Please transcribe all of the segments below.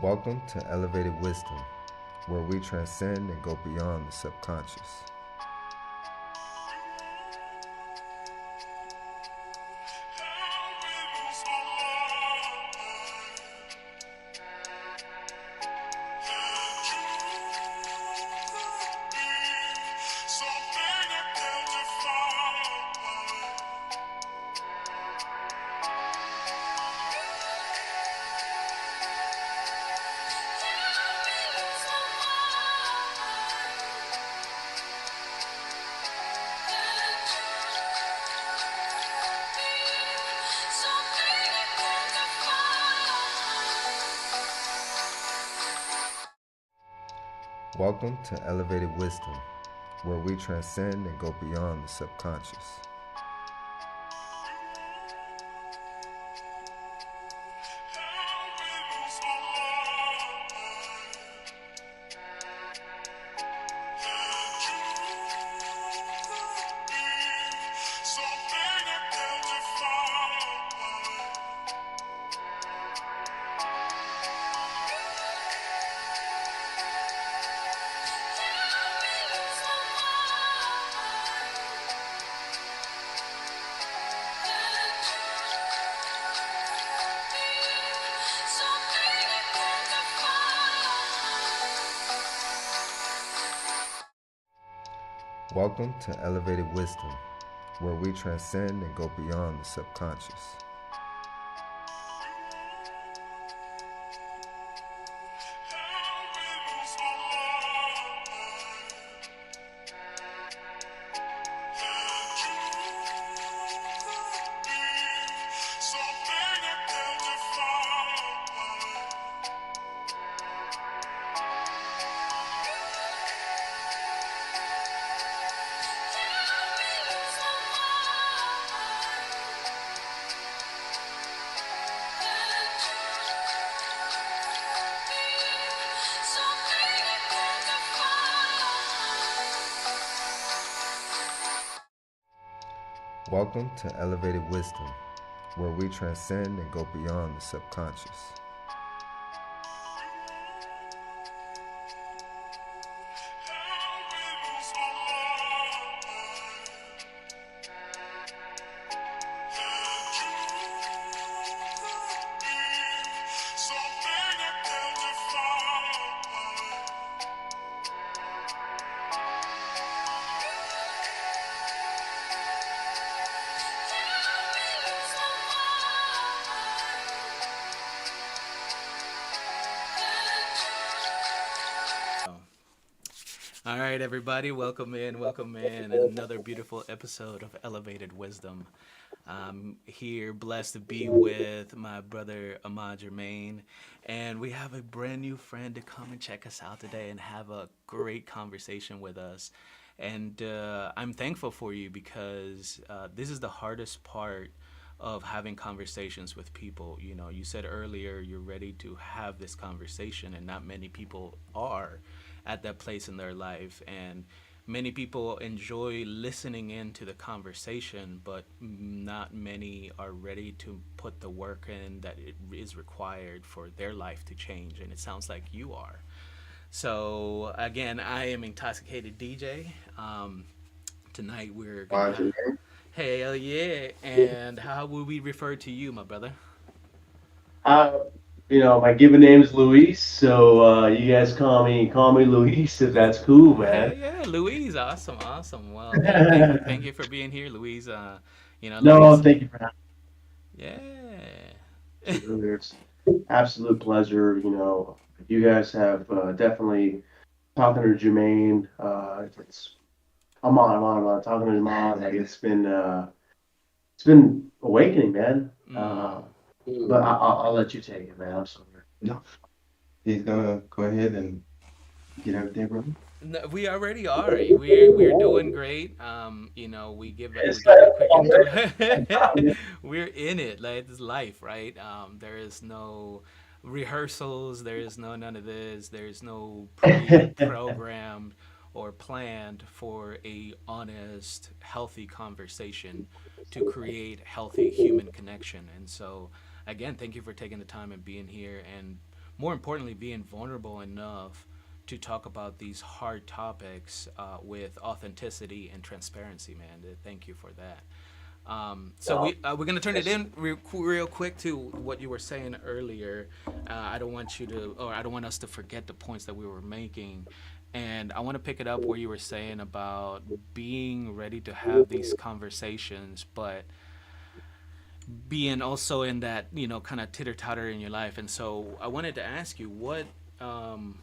Welcome to Elevated Wisdom, where we transcend and go beyond the subconscious. Welcome to Elevated Wisdom, where we transcend and go beyond the subconscious. Welcome to Elevated Wisdom, where we transcend and go beyond the subconscious. Welcome to Elevated Wisdom, where we transcend and go beyond the subconscious. All right, everybody, welcome in, welcome in. Another beautiful episode of Elevated Wisdom. I'm here, blessed to be with my brother Ahmad Jermaine, and we have a brand new friend to come and check us out today and have a great conversation with us. And I'm thankful for you because this is the hardest part of having conversations with people. You know, you said earlier you're ready to have this conversation, and not many people are at that place in their life. And many people enjoy listening into the conversation, but not many are ready to put the work in that it is required for their life to change. And it sounds like you are. So, again, I am Intoxicated DJ. Tonight we're going to have. Hell yeah. And how will we refer to you, my brother? Uh, my given name's Luis, so you guys call me Luis if that's cool, Hell man. yeah, Louise. Awesome, awesome. Well, hey, thank you for being here, Louise. No, Louise. thank you for having Yeah. me earlier. It's absolute pleasure. You guys have definitely talking to Jermaine. It's I'm on talking to Jermaine. Like it's been awakening, man. Mm. But I'll let you take it, man. I'm sorry. No, he's gonna go ahead and get everything running. No, we already are. We're doing great. We give a quick intro. We're in it. Like it's life, right? There is no rehearsals. There is no none of this. There is no pre-programmed or planned for a honest, healthy conversation to create healthy human connection. And so, again, thank you for taking the time and being here. And more importantly, being vulnerable enough to talk about these hard topics with authenticity and transparency, man. Thank you for that. So No, we're gonna turn it yes. in real quick to what you were saying earlier. I don't want you to, or I don't want us to forget the points that we were making, and I want to pick it up where you were saying about being ready to have these conversations, but being also in that kind of titter tatter in your life. And so I wanted to ask you um,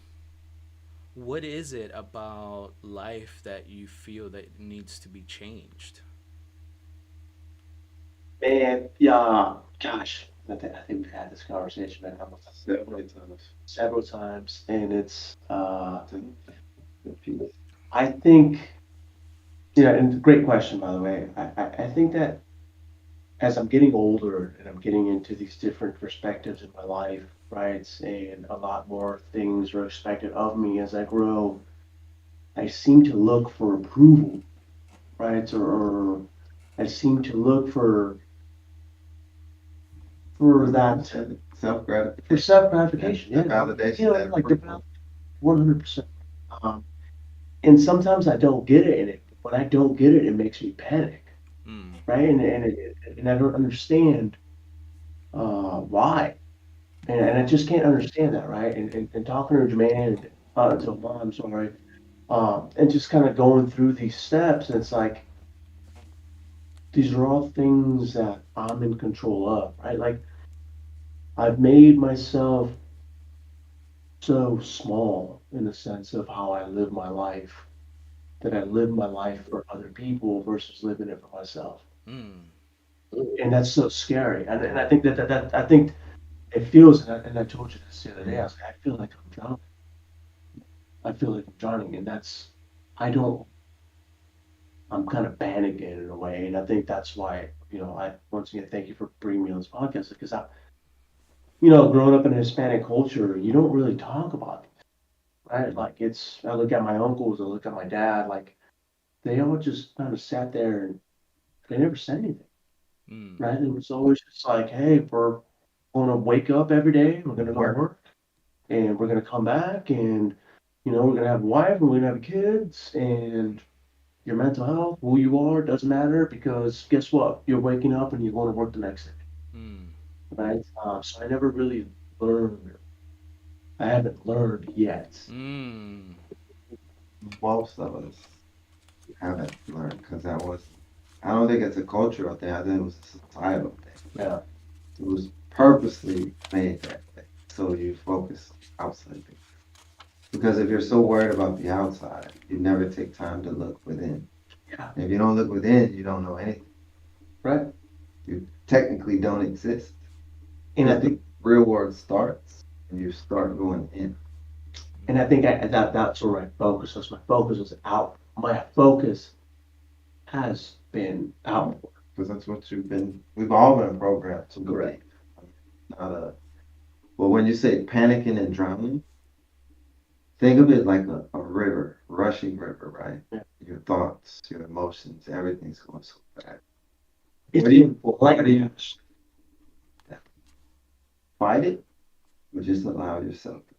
what is it about life that you feel that needs to be changed? Man, yeah, gosh, I think we've had this conversation, man, Several times. several times, and it's, The peace. I think, and great question, by the way. I think that as I'm getting older and I'm getting into these different perspectives in my life, right, and a lot more things are expected of me as I grow, I seem to look for approval, right, or I seem to look for that Self for gratification. self gratification, The yeah, validation, that like the approval. 100%. Um, and sometimes I don't get it, and when I don't get it, it makes me panic, Mm, right? And I don't understand why, and I just can't understand that, right? And talking to Jermaine, to mom, I'm sorry, and just kind of going through these steps, and it's like these are all things that I'm in control of, right? Like I've made myself so small in the sense of how I live my life, that I live my life for other people versus living it for myself. mm, And that's so scary. And I think that I think it feels, and I told you this the other day, I was like, I feel like I'm drowning. I feel like I'm drowning. And I don't, I'm kind of panicking in a way. And I think that's why, once again, thank you for bringing me on this podcast because growing up in a Hispanic culture, you don't really talk about it, right? Like I look at my uncles, I look at my dad, like they all just kind of sat there and they never said anything, mm, right? It was always just like, hey, we're going to wake up every day, we're going to go to work, and we're going to come back, and we're going to have a wife, and we're going to have kids, and your mental health, who you are, doesn't matter because guess what? You're waking up and you're going to work the next day, mm, right? So I never really learned. I haven't learned yet. mm, Most of us haven't learned because I don't think it's a cultural thing. I think it was a societal thing. Yeah, It was purposely made that way. So you focus outside things. Because if you're so worried about the outside, you never take time to look within. yeah, And if you don't look within, you don't know anything. right. You technically don't exist. And I Because think, the real world starts when you start going in. that's where my focus was. My focus was out. My focus has been outward. Because that's what we've all been programmed to believe. Correct. Not a, well, when you say panicking and drowning, think of it like a river, rushing river, right? Yeah. Your thoughts, your emotions, everything's going so fast. It's What do like, you fight it or just allow yourself to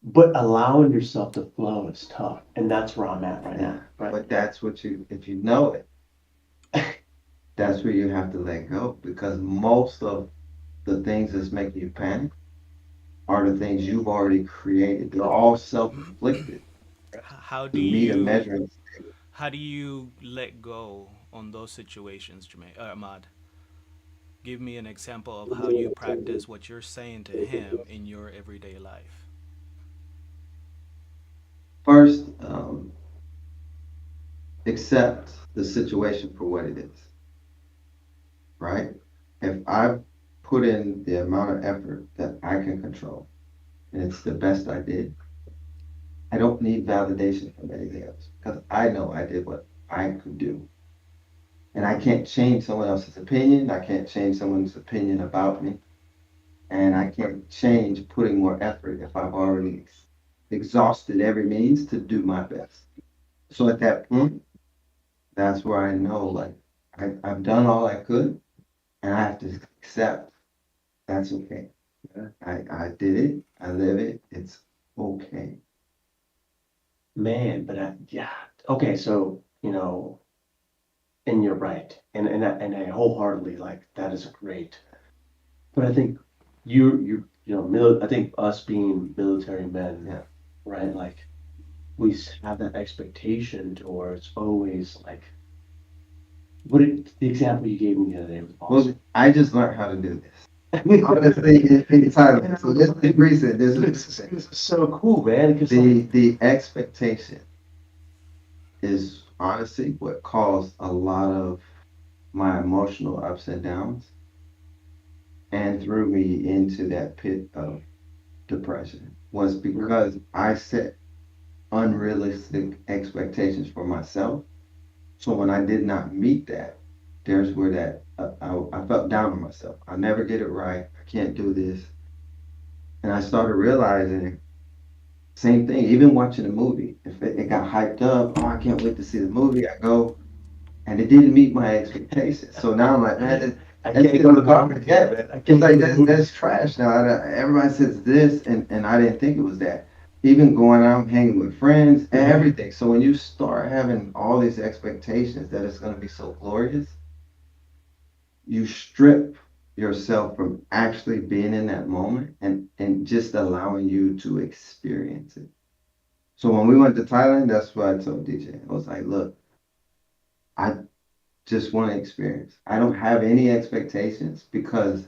but allowing yourself to flow is tough, and that's where I'm at right yeah. now. Right. But that's if you know it, that's where you have to let go because most of the things that's making you panic are the things you've already created. They're all self-inflicted how to do meet a you measuring. how do you let go on those situations, Jermaine, Ahmad? Give me an example of how you practice what you're saying to him in your everyday life. First, accept the situation for what it is, right? If I've put in the amount of effort that I can control and it's the best I did, I don't need validation from anything else because I know I did what I could do. And I can't change someone else's opinion. I can't change someone's opinion about me. And I can't change putting more effort if I've already exhausted every means to do my best. So at that point, that's where I know like I've done all I could and I have to accept that's okay. Yeah. I did it. I live it. It's okay. Man, but yeah. Okay, so and you're right, and I wholeheartely like that is great. But I think I think us being military men, Yeah. right? Like have that expectation towards always like the example you gave me the other day was Well, awesome. I just learned how to do this. Honestly, in Thailand. So this is recent. This is This is so cool, man. Because the expectation is honestly what caused a lot of my emotional ups and downs and threw me into that pit of depression was because I set unrealistic expectations for myself. So when I did not meet that, there's where that I felt down on myself. I never did it right. I can't do this. And I started realizing same thing, even watching a movie. If it got hyped up, oh, I can't wait to see the movie. I go, and it didn't meet my expectations. So now I'm like, man, I that's can't go to the garbage. movies, Yeah, man. I it's can't go like to the movies. that's trash now. Everybody says this, and I didn't think it was that. Even going out, hanging with friends, everything. So when you start having all these expectations that it's going to be so glorious, you strip yourself from actually being in that moment and just allowing you to experience it. So when we went to Thailand, that's what I told DJ. I was like, look, I just want to experience. I don't have any expectations because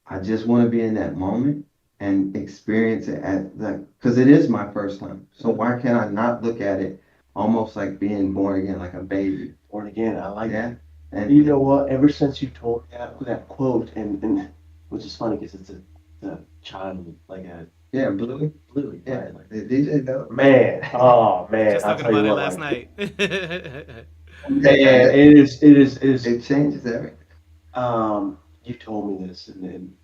I just want to be in that moment and experience it at like because it is my first time. So why can't I not look at it almost like being born again, like a baby? Born again. I like Yeah. that. And You know what? Ever since you told me that quote, and which is funny because it's a child like a yeah, Blue. Bluey, Yeah. right? Like The DJ though. man, oh man, Just I'll talking tell you about it what, last like night. man, it is. It changes everything. You told me this, and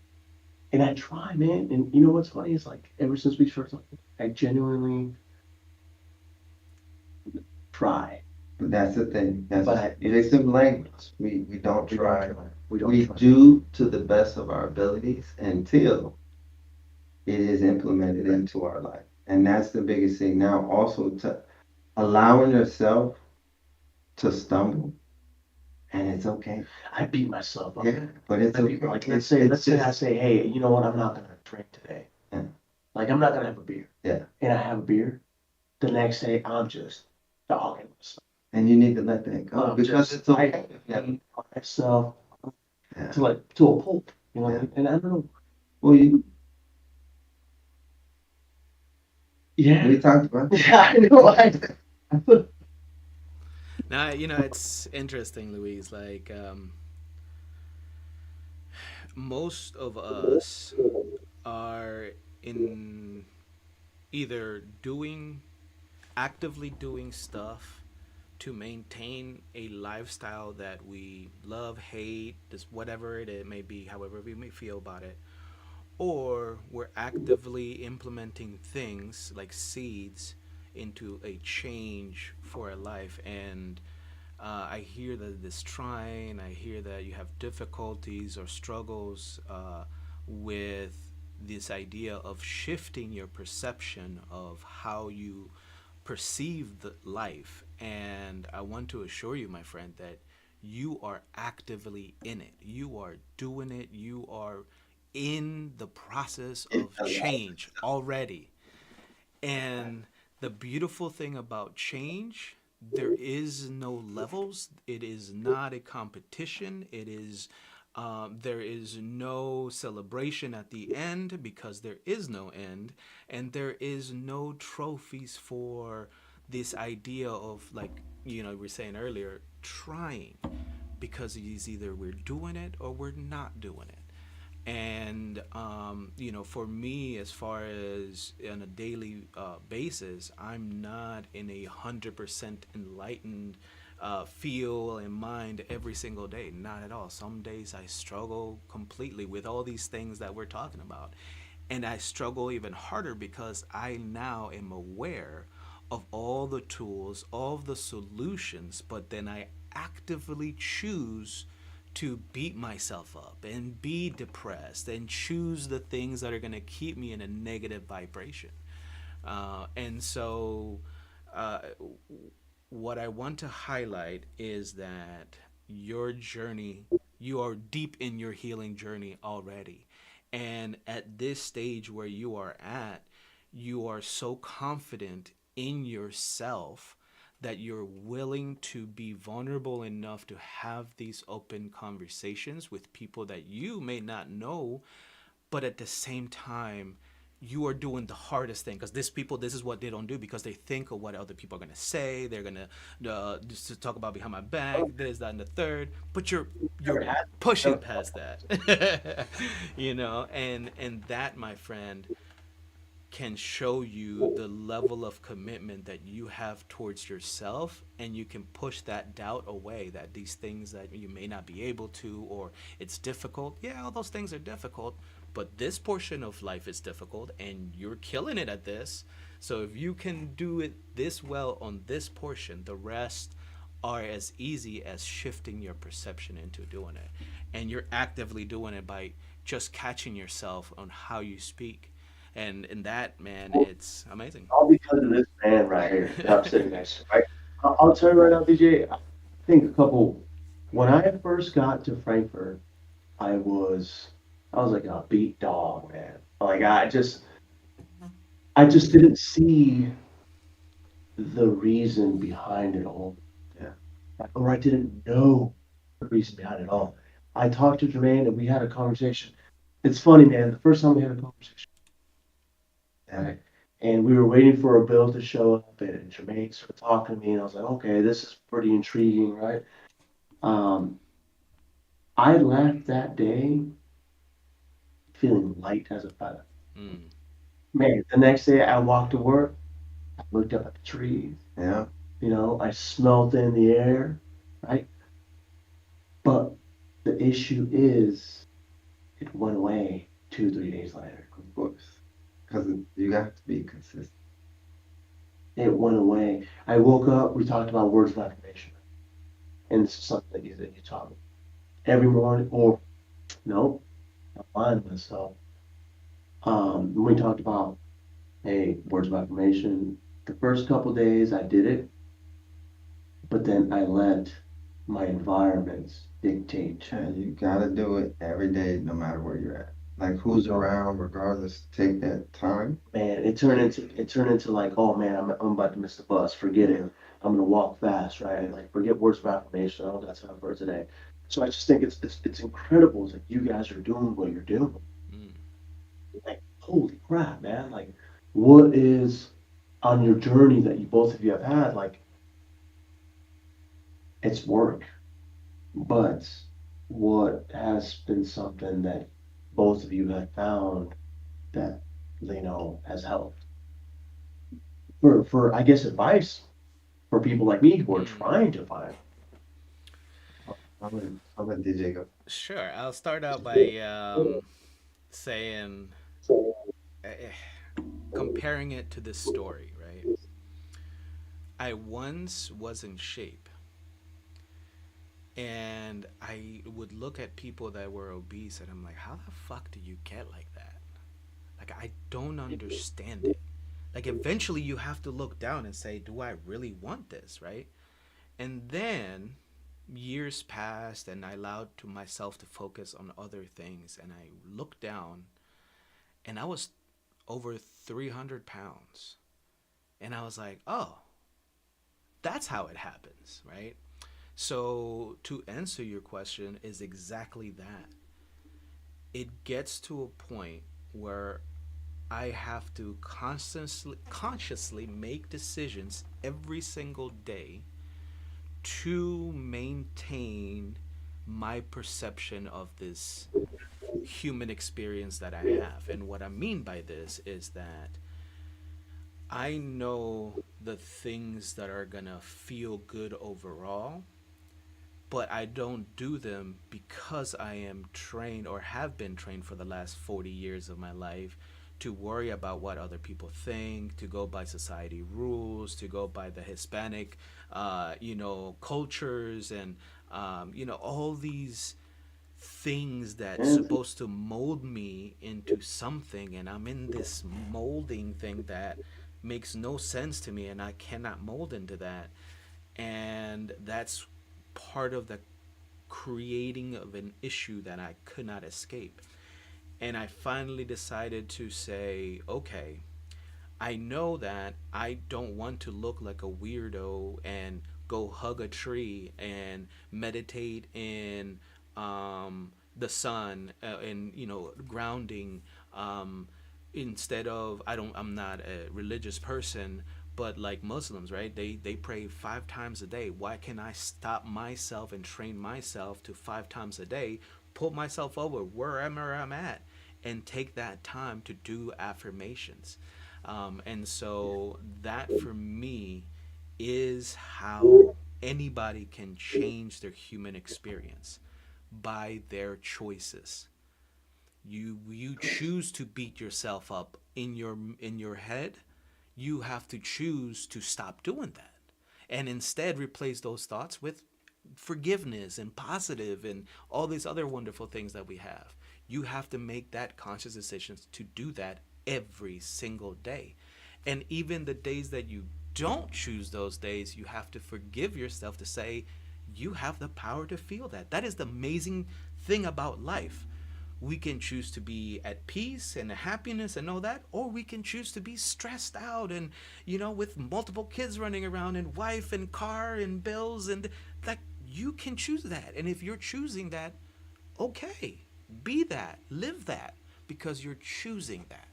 I try, man, and you know what's funny is like ever since we first talked, I genuinely try, But that's the thing. That's but it's victim language. We don't we don't try. try, we don't We try. do to the best of our abilities until it is implemented into our life. And that's the biggest thing. Now, also to allowing yourself to stumble, and it's okay. I beat myself up. Yeah, but it's I beat, okay. like It's let's say I just say, hey, you know what? I'm not gonna drink today. yeah, Like I'm not gonna have a beer. yeah. And I have a beer. The next day, I'm just dogging myself. And you need to let that go I'm because just it's okay. I Yeah, hate myself yeah, to like to a pulp. You know what I yeah. mean? And I don't know. Well, you Yeah. we talked about that. Yeah, I know. Now, it's interesting, Louise. Like, most of us are in either actively doing stuff to maintain a lifestyle that we love, hate, just whatever it may be, however we may feel about it, or we're actively implementing things like seeds into a change for a life. And I hear that this trying, I hear that you have difficulties or struggles with this idea of shifting your perception of how you perceive the life. And I want to assure you, my friend, that you are actively in it. You are doing it. You are in the process of change already. And the beautiful thing about change, there is no levels. It is not a competition. There is no celebration at the end because there is no end, and there is no trophies for this idea of, like, we were saying earlier, trying, because it's either we're doing it or we're not doing it. And for me, as far as on a daily basis, I'm not in 100% enlightened feel and mind every single day. Not at all. Some days I struggle completely with all these things that we're talking about, and I struggle even harder because I now am aware of all the tools, all of the solutions, but then I actively choose to beat myself up and be depressed and choose the things that are going to keep me in a negative vibration. And so, uh, what I want to highlight is that your journey, you are deep in your healing journey already. And at this stage where you are at, you are so confident in yourself that you're willing to be vulnerable enough to have these open conversations with people that you may not know, but at the same time you are doing the hardest thing, because this is what they don't do, because they think of what other people are going to say. They're going to just to talk about behind my back, this, that, and the third. But you're Never had. pushing past that. And that, my friend, can show you the level of commitment that you have towards yourself, and you can push that doubt away, that these things that you may not be able to, or it's difficult. Yeah, all those things are difficult, but this portion of life is difficult and you're killing it at this. So if you can do it this well on this portion, the rest are as easy as shifting your perception into doing it. And you're actively doing it by just catching yourself on how you speak. And that, man, it's amazing. All because of this man right here that I'm sitting next to, right? I'll tell you right now, DJ, I think when I first got to Frankfurt, I was, I was like a beat dog, man. Like I just didn't see the reason behind it all. Yeah. Or I didn't know the reason behind it all. I talked to Jermaine and we had a conversation. It's funny, man. The first time we had a conversation, right? And we were waiting for a bill to show up, and Jermaine started talking to me, and I was like, okay, this is pretty intriguing, right? Um, I left that day feeling light as a feather. Mm. Man, the next day I walked to work, I looked up at the trees, Yeah. I smelled in the air, right? But the issue is, it went away 2, 3 days later. Of course. Because you have to be consistent. It went away. I woke up, we talked about words of affirmation. And this is something that you taught me. Every morning, or no, not mine myself. We talked about, hey, words of affirmation. The first couple days I did it, but then I let my environments dictate. Yeah, you gotta do it every day, no matter where you're at. Like who's around, regardless, take that time. Man, it turned into like, oh man, I'm about to miss the bus. Forget it. I'm gonna walk fast, right? Like forget words of affirmation. Oh, that's how for today. So I just think it's incredible that you guys are doing what you're doing. Mm. Like, holy crap, man! Like, what is on your journey that you both of you have had? Like, it's work, but what has been something that both of you have found that has helped for I guess advice for people like me who are trying to find. I'll let DJ go. Sure. I'll start out by saying, eh, comparing it to this story, right? I once was in shape, and I would look at people that were obese, and I'm like, how the fuck do you get like that? Like, I don't understand it. Like, eventually you have to look down and say, do I really want this, right? And then years passed, and I allowed to myself to focus on other things, and I looked down, and I was over 300 pounds. And I was like, oh, that's how it happens, right? So to answer your question is exactly that. It gets to a point where I have to consciously make decisions every single day to maintain my perception of this human experience that I have. And what I mean by this is that I know the things that are gonna feel good overall, but I don't do them because I am trained or have been trained for the last 40 years of my life to worry about what other people think, to go by society rules, to go by the Hispanic, cultures, and all these things that's And supposed to mold me into something, and I'm in this molding thing that makes no sense to me, and I cannot mold into that. And that's part of the creating of an issue that I could not escape. And I finally decided to say, okay, I know that I don't want to look like a weirdo and go hug a tree and meditate in the sun and grounding, instead of I'm not a religious person, but like Muslims, right? They pray 5 times a day. Why can I stop myself and train myself to 5 times a day, put myself over wherever I'm at, and take that time to do affirmations? And so that for me is how anybody can change their human experience, by their choices. You choose to beat yourself up in your head. You have to choose to stop doing that, and instead replace those thoughts with forgiveness and positive and all these other wonderful things that we have. You have to make that conscious decision to do that every single day. And even the days that you don't choose those days, you have to forgive yourself to say you have the power to feel that. That is the amazing thing about life. We can choose to be at peace and happiness and all that, or we can choose to be stressed out and, with multiple kids running around and wife and car and bills, and like, you can choose that. And if you're choosing that, okay, be that, live that, because you're choosing that.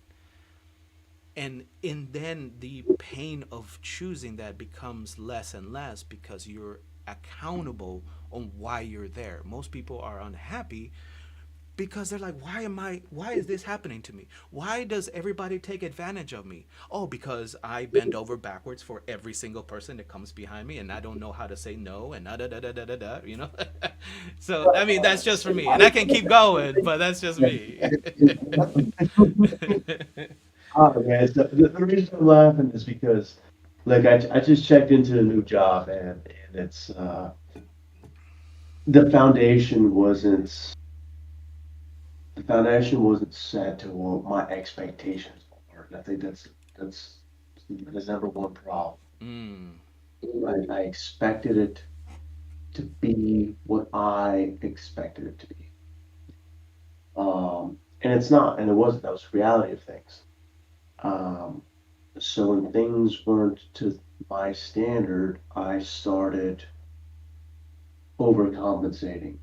And then the pain of choosing that becomes less and less, because you're accountable on why you're there. Most people are unhappy because they're like, why is this happening to me? Why does everybody take advantage of me? Oh, because I bend over backwards for every single person that comes behind me, and I don't know how to say no, and da da da da da da. So I mean, that's just for me, and I can keep going, but that's just me. oh man, the reason I'm laughing is because, like, I just checked into a new job, and it's the foundation wasn't the foundation wasn't set to what my expectations were. And I think that's the number one problem. Mm, I expected it to be what I expected it to be. And it's not, and it wasn't. That was the reality of things. Um, so when things weren't to my standard, I started overcompensating.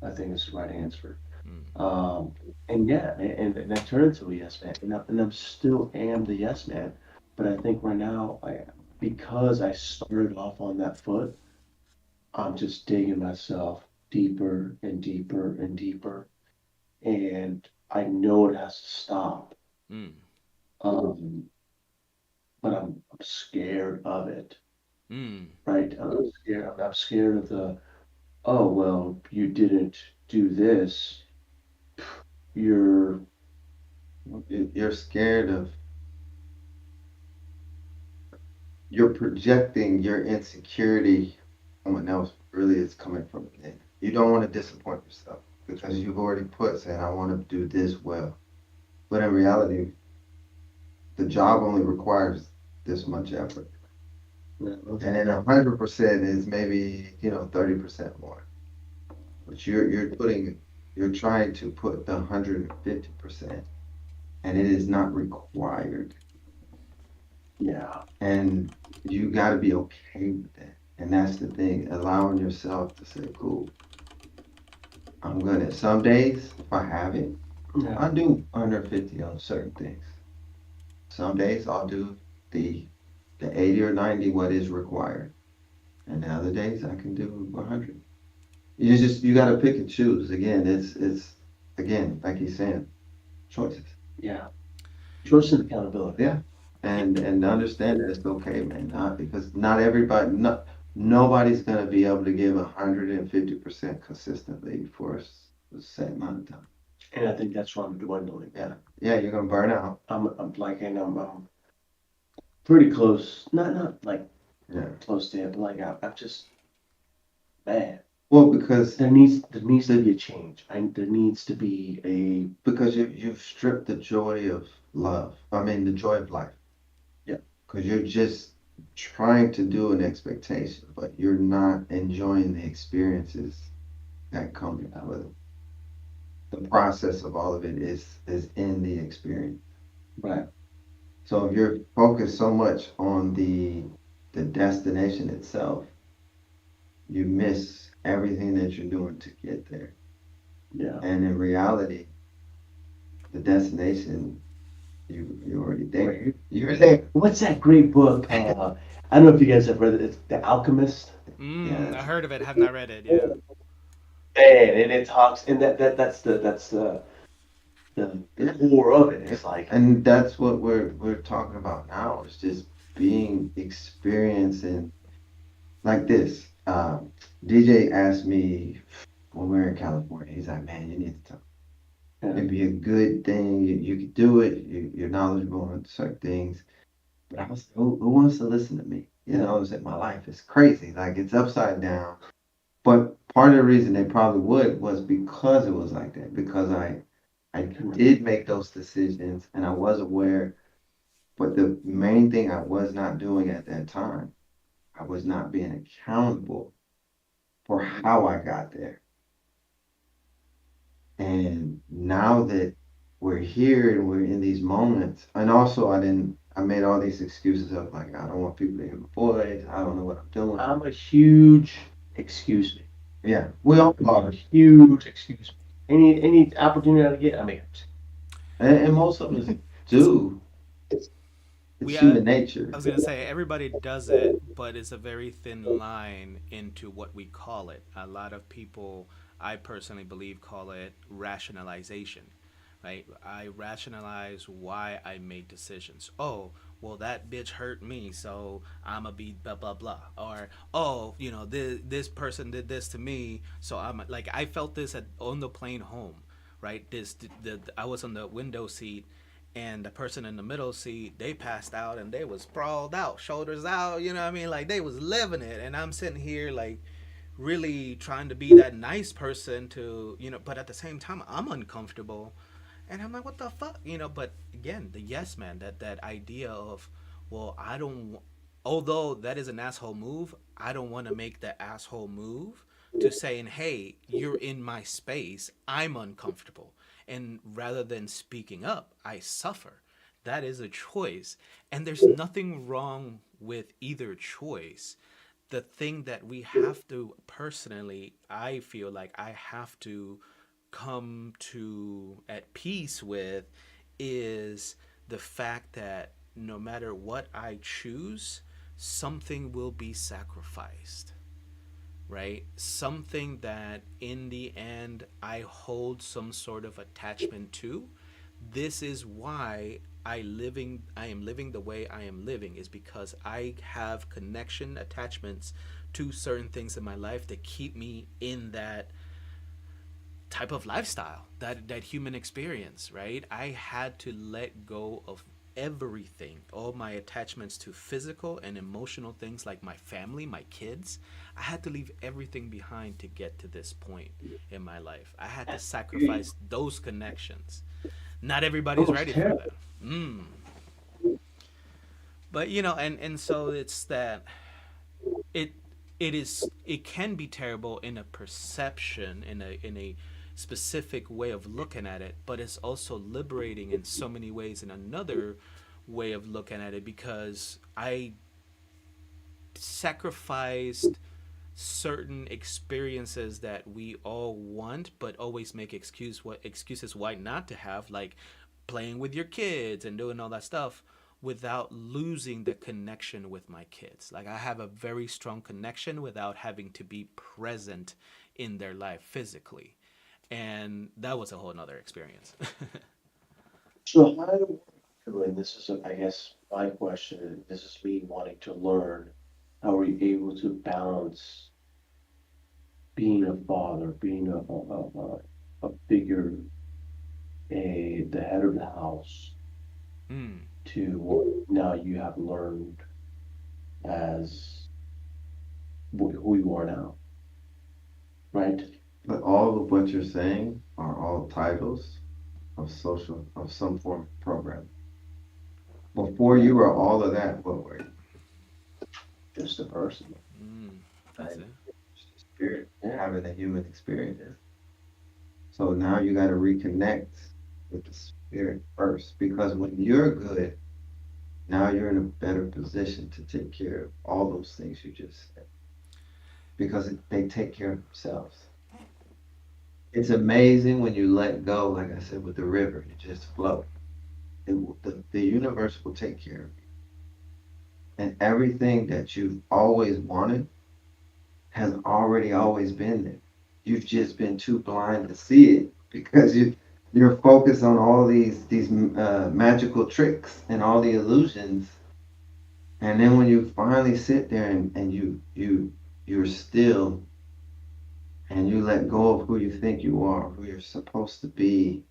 I think is the right answer. mm, Um, and yeah, and I turned into a yes man, and I'm still am the yes man. But I think right now, because I started off on that foot, I'm just digging myself deeper and deeper and deeper, and I know it has to stop. mm, Um, but I'm scared of it, mm, right? I'm scared. I'm scared of the, oh well, you didn't do this. You're You're scared of, you're projecting your insecurity on what else really is coming from within. You don't want to disappoint yourself because you've already put saying, I want to do this well. But in reality, the job only requires this much effort. And then 100% is maybe, 30% more. But you're trying to put the 150%, and it is not required. yeah, And you got to be okay with that. And that's the thing, allowing yourself to say, cool, I'm gonna, some days, if I have it, yeah, I'll do 150 on certain things. Some days I'll do the 80 or 90 what is required. And the other days I can do 100. You got to pick and choose. Again, it's again, like he's saying, choices. yeah. Trust and accountability. Yeah. And understand that it's okay, man. Not because not everybody, nobody's gonna be able to give 150% consistently for a set amount of time. And I think that's why I'm dwindling. Yeah, yeah, you're gonna burn out. I'm like, and I'm pretty close. Not like Yeah, close to it, but like I'm just, man. Well, because There needs to be a change. There needs to be a you've stripped the joy of love. I mean, the joy of life. yeah. Because you're just trying to do an expectation, but you're not enjoying the experiences that come with it. The process of all of it is in the experience. Right. So if you're focused so much on the destination itself, you miss everything that you're doing to get there. Yeah. And in reality, the destination, you already there. Right. You're there. What's that great book? I don't know if you guys have read it. It's The Alchemist. I Yes. heard of it, have not read it. Yeah. Man, and it talks, and that's the Yeah. core of it. It's like, And that's what we're talking about now is just being experiencing like this. DJ asked me when we were in California, he's like, man, you need to talk. yeah, It'd be a good thing. You could do it. You're knowledgeable on certain things. But I was, who wants to listen to me? You yeah, know, it's like my life is crazy. Like it's upside down. But part of the reason they probably would was because it was like that. Because I did make those decisions and I was aware. But the main thing I was not doing at that time, I was not being accountable for how I got there. And now that we're here and we're in these moments, and also I made all these excuses of like, I don't want people to hear my voice. I don't know what I'm doing. I'm a huge excuse me. Yeah, we all I'm a are. huge excuse me. Any opportunity I get, I mean, And most of us do. It's We human I nature. was gonna say everybody does it, but it's a very thin line into what we call it. A lot of people, I personally believe, call it rationalization. Right? I rationalize why I made decisions. Oh, well, that bitch hurt me, so I'ma be blah blah blah. Or oh, this person did this to me, so I'm like I felt this on the plane home. Right? I was on the window seat and the person in the middle seat, they passed out and they was sprawled out, shoulders out, you know what I mean, like they was living it, and I'm sitting here like really trying to be that nice person to, but at the same time I'm uncomfortable, and I'm like, what the fuck, but again, the yes man, that idea of, well, I don't, although that is an asshole move, I don't want to make the asshole move to saying, hey, you're in my space, I'm uncomfortable. And rather than speaking up, I suffer. That is a choice. And there's nothing wrong with either choice. The thing that we have to, personally, I feel like I have to come to at peace with is the fact that no matter what I choose, something will be sacrificed, right? Something that in the end I hold some sort of attachment to. This is why I am living the way I am living, is because I have connection attachments to certain things in my life that keep me in that type of lifestyle, that human experience, right? I had to let go of everything, all my attachments to physical and emotional things like my family, my kids. I had to leave everything behind to get to this point in my life. I had to sacrifice those connections. Not everybody's oh, it's ready for terrible. that. But and so it's that it it can be terrible in a perception, in a specific way of looking at it, but it's also liberating in so many ways in another way of looking at it, because I sacrificed certain experiences that we all want but always make excuses why not to have, like playing with your kids and doing all that stuff, without losing the connection with my kids. Like I have a very strong connection without having to be present in their life physically, and that was a whole nother experience. So how do and this is, I guess, my question. This is me wanting to learn. How are you able to balance being a father, being a figure, the head of the house, mm. to what now you have learned as who you are now? Right. But all of what you're saying are all titles of some form of program. Before you were all of that, what were you? Just a person. Mm, that's Right? it. Just a spirit Yeah. having a human experience. So now you got to reconnect with the spirit first, because when you're good, now you're in a better position to take care of all those things you just said, because they take care of themselves. It's amazing when you let go, like I said, with the river, you just flow. The universe will take care of you. And everything that you've always wanted has already always been there. You've just been too blind to see it because you're focused on all these magical tricks and all the illusions. And then when you finally sit there and you're still and you let go of who you think you are, who you're supposed to be,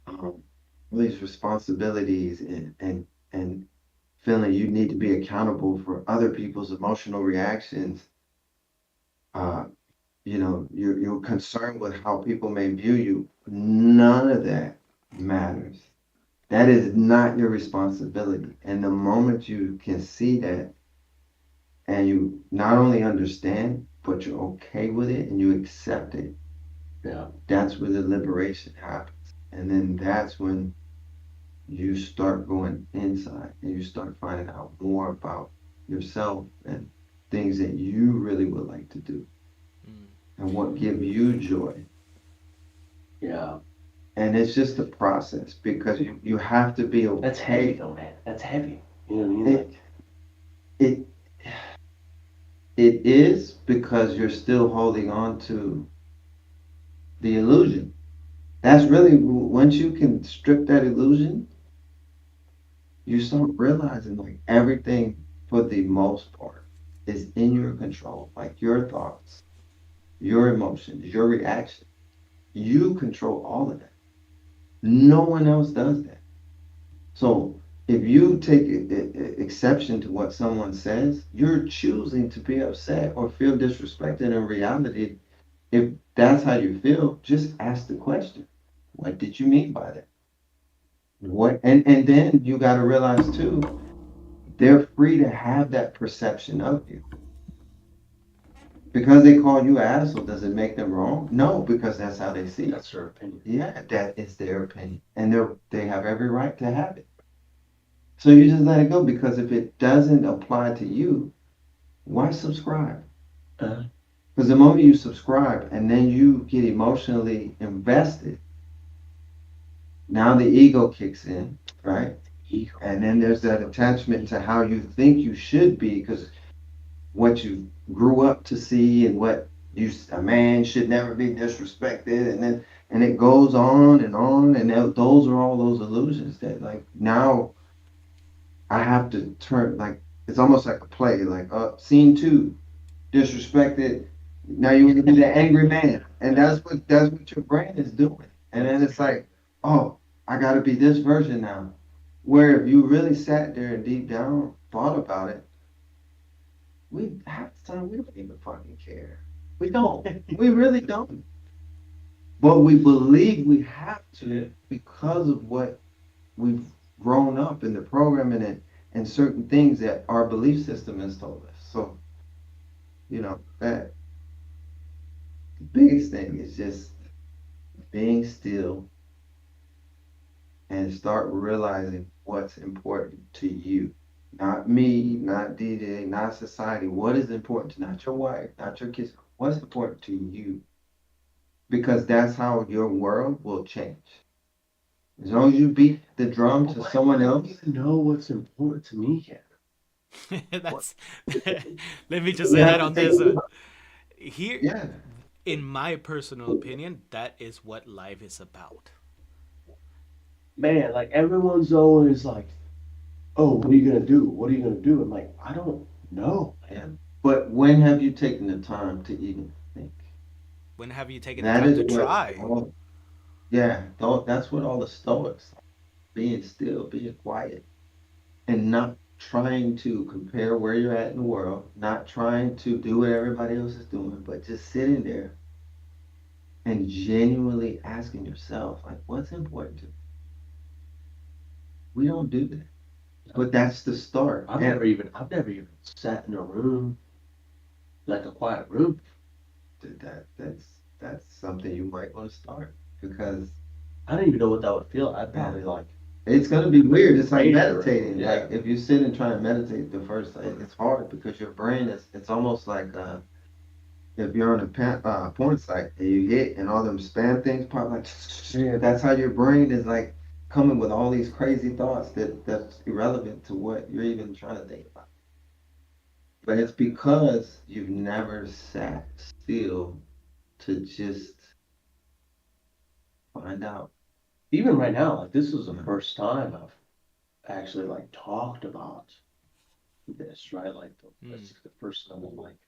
all these responsibilities and feeling you need to be accountable for other people's emotional reactions. Uh, you're concerned with how people may view you. None of that matters. That is not your responsibility. And the moment you can see that and you not only understand, but you're okay with it and you accept it, Yeah. that's where the liberation happens. And then that's when you start going inside and you start finding out more about yourself and things that you really would like to do Mm. and what give you joy. Yeah. And it's just a process because you have to be That's heavy okay. though, man. That's heavy. You know what I mean? It Like, it it is because you're still holding on to the illusion. That's really once you can strip that illusion, you start realizing like everything for the most part is in your control. Like your thoughts, your emotions, your reaction. You control all of that. No one else does that. So if you take exception to what someone says, you're choosing to be upset or feel disrespected. In reality, if that's how you feel, just ask the question. What did you mean by that? What and then you got to realize too, they're free to have that perception of you. Because they call you asshole, does it make them wrong? No, because that's how they see it. that's their opinion. Yeah, that is their opinion. And they have every right to have it. So you just let it go because if it doesn't apply to you, why subscribe? Uh, Because the moment you subscribe and then you get emotionally invested, now the ego kicks in, right? ego. And then there's that attachment to how you think you should be because what you grew up to see and what a man should never be disrespected and it goes on and those are all those illusions that like now I have to turn like it's almost like a play like scene two disrespected. Now you want to be the angry man, and that's what your brain is doing. And then it's like, oh, I got to be this version now. Where if you really sat there and deep down thought about it, we half the time we don't even fucking care. We don't. We really don't. But we believe we have to because of what we've grown up in the programming and certain things that our belief system has told us. So, that the biggest thing is just being still and start realizing what's important to you. Not me, not DJ, not society. What is important to not your wife, not your kids? What's important to you? Because that's how your world will change. As long as you beat the drum to someone I else, don't even know what's important to me yet. That's. Let me just you add have to on take this. it. Here, Yeah. in my personal opinion, that is what life is about. Man, like everyone's always like, oh, what are you gonna do? What are you gonna do? I'm like, I don't know, Yeah. man. But when have you taken the time to even think? When have you taken the That time is to what try? yeah, that's what all the Stoics, being still, being quiet, and not trying to compare where you're at in the world, not trying to do what everybody else is doing, but just sitting there and genuinely asking yourself, like, what's important to me? We don't do that. But that's the start. I've never even sat in a room, like a quiet room. That's something you might want to start because I don't even know what that would feel. I'd probably like, it's gonna be weird. It's like Major, meditating. yeah. Like if you sit and try to meditate the first, it's hard because your brain is. It's almost like if you're on a porn site and you hit and all them spam things pop like, yeah, that's how your brain is like coming with all these crazy thoughts that's irrelevant to what you're even trying to think about. But it's because you've never sat still to just find out. even right now, like this is the Yeah. first time I've actually like talked about this, right? Like Mm. this is the first time I'm like,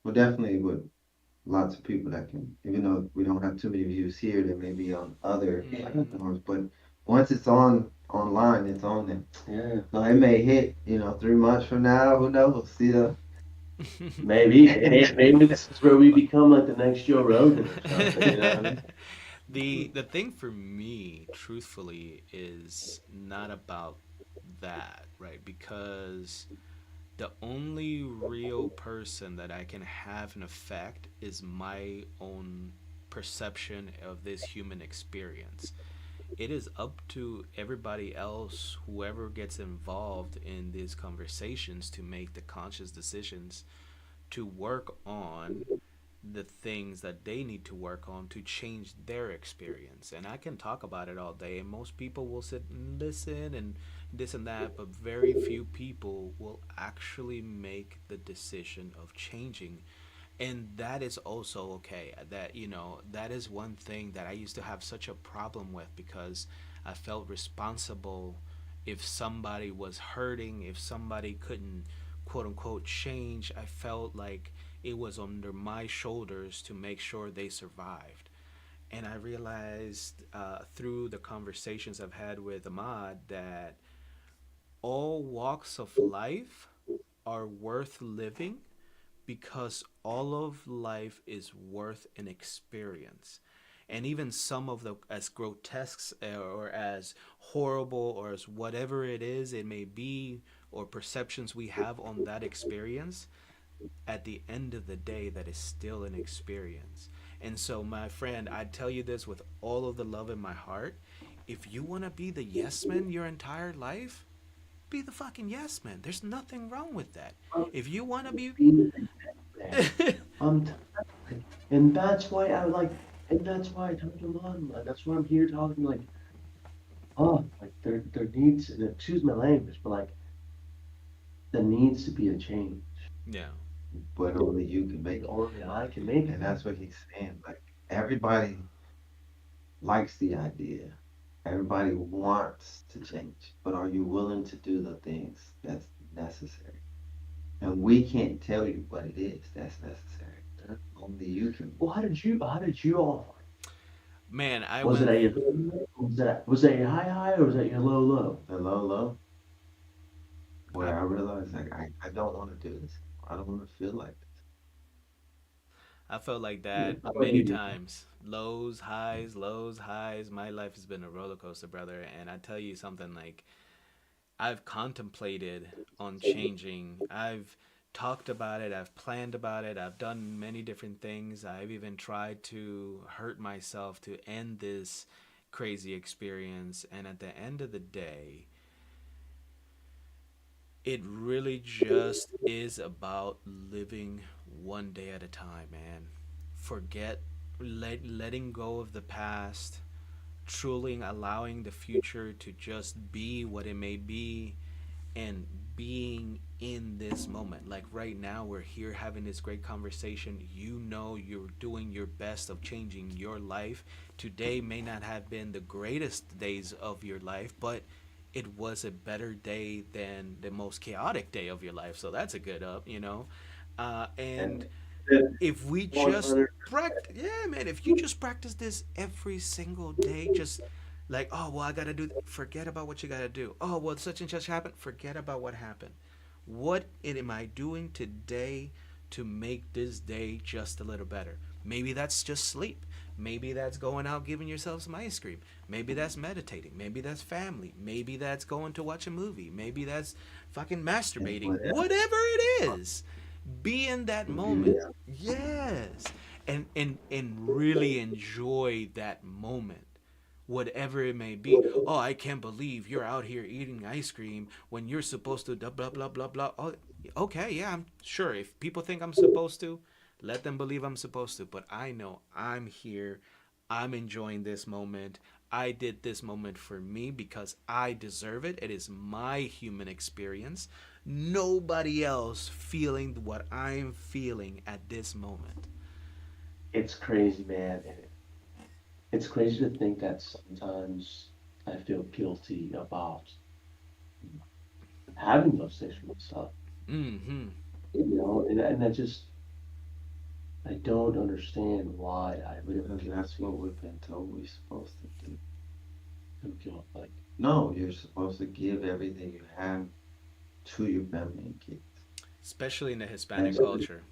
Well, definitely with lots of people that can, even though we don't have too many views here, they may be on other Mhm. platforms. But once it's on online, it's on there. yeah, So it may hit, 3 months from now. Who knows? See the maybe this is where we become like the next Joe Rogan or something, you know what I mean? The thing for me, truthfully, is not about that, right? Because the only real person that I can have an effect is my own perception of this human experience. It is up to everybody else, whoever gets involved in these conversations, to make the conscious decisions to work on the things that they need to work on to change their experience. And I can talk about it all day, and most people will sit and listen and this and that, but very few people will actually make the decision of changing. And that is also okay. That, that is one thing that I used to have such a problem with, because I felt responsible if somebody was hurting, if somebody couldn't quote unquote change. I felt like it was under my shoulders to make sure they survived. And I realized through the conversations I've had with Ahmad that all walks of life are worth living, because all of life is worth an experience. And even some of the, as grotesque or as horrible or as whatever it may be, or perceptions we have on that experience, at the end of the day, that is still an experience. And so, my friend, I tell you this with all of the love in my heart. If you want to be the yes man your entire life, be the fucking yes man. There's nothing wrong with that. If you want to be. Man, I'm and that's why I like, and that's why I talk to mom. Like, that's why I'm here talking. Like, oh, like there needs, and excuse my language, but like there needs to be a change. Yeah. but only you can Like make it. only I can make it. And that's what he's saying. Like everybody likes the idea. Everybody wants to change, but are you willing to do the things that's necessary? And we can't tell you what it is that's necessary. Only you can. Well, how did you all? Man, I Was it went. a was that a high high or was that your low low? The low low, I, where I realized like I don't want to do this. I don't want to feel like this. I felt like Yeah, that how about many you? times. Lows, highs, lows, highs. My life has been a roller coaster, brother. And I tell you something, like, I've contemplated on changing. I've talked about it. I've planned about it. I've done many different things. I've even tried to hurt myself to end this crazy experience. And at the end of the day, it really just is about living one day at a time, man. Forget, letting go of the past, truly allowing the future to just be what it may be, and being in this moment. Like right now, we're here having this great conversation. You're doing your best of changing your life. Today may not have been the greatest days of your life, but it was a better day than the most chaotic day of your life. So that's a good up. And And if we one just other. practice, yeah, man, if you just practice this every single day, just like, oh, well, I gotta do, forget about what you gotta do. Oh, well, such and such happened, forget about what happened. What am I doing today to make this day just a little better? Maybe that's just sleep. Maybe that's going out giving yourself some ice cream. Maybe that's meditating. Maybe that's family. Maybe that's going to watch a movie. Maybe that's fucking And masturbating. whatever. Whatever it is, be in that moment. Yeah. Yes. And really enjoy that moment, whatever it may be. Oh, I can't believe you're out here eating ice cream when you're supposed to blah blah blah blah blah. Oh, okay, yeah, I'm sure. If people think I'm supposed to, let them believe I'm supposed to. But I know I'm here. I'm enjoying this moment. I did this moment for me because I deserve it. It is my human experience. Nobody else feeling what I'm feeling at this moment. It's crazy, man. And it's crazy to think that sometimes I feel guilty about having those things for myself, Mm-hmm. and I just, I don't understand why I would Because feel that's what we've been told we're supposed to do. guilt. Like, No, you're supposed to give everything you have to your family and kids. Especially in the Hispanic That's culture.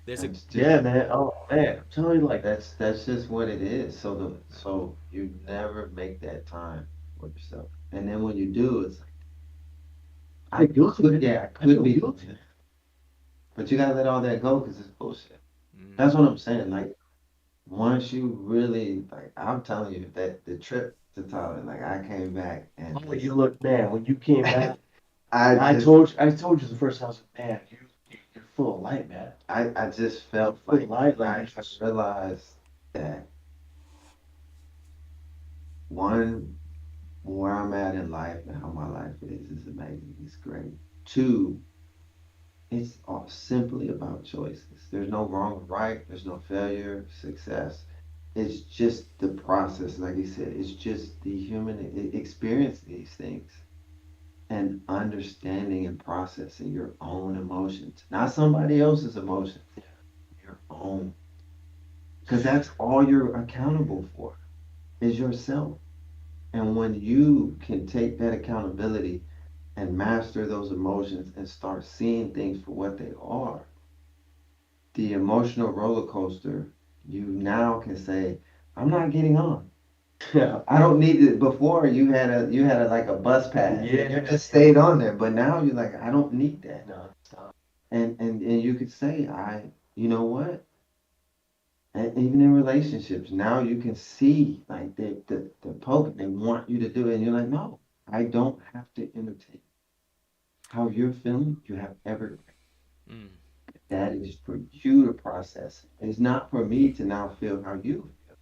There's a that's just yeah, man. Oh man, I'm telling you, like, that's just what it is. So you never make that time for yourself. And then when you do, it's like I feel guilty, man. yeah, I I feel could be guilty. doing it. But you gotta let all that go because it's bullshit. That's what mm, I'm saying. Like once you really like, I'm telling you that the trip to Thailand, like I came back and Oh, just you look, man. When you came back, I I just told you the first time. I was like, man, you're full of light, man. I just You're felt full of like light. Like, I realized that one, where I'm at in life and how my life is amazing. It's great. Two, it's all simply about choices. There's no wrong or right. There's no failure, success. It's just the process, like you said. It's just the human experience these things and understanding and processing your own emotions, not somebody else's emotions, your own. Because that's all you're accountable for is yourself. And when you can take that accountability and master those emotions and start seeing things for what they are, the emotional roller coaster, you now can say, I'm not getting on. yeah, I don't need it. Before you had a like a bus pass. yeah. You just stayed on there. But now you're like, I don't need that. No, stop. And you could say, you know what? And even in relationships, now you can see like the poke, they want you to do it, and you're like, no, I don't have to entertain how you're feeling. You have every right. mm. That is for you to process. It's not for me to now feel how you feel.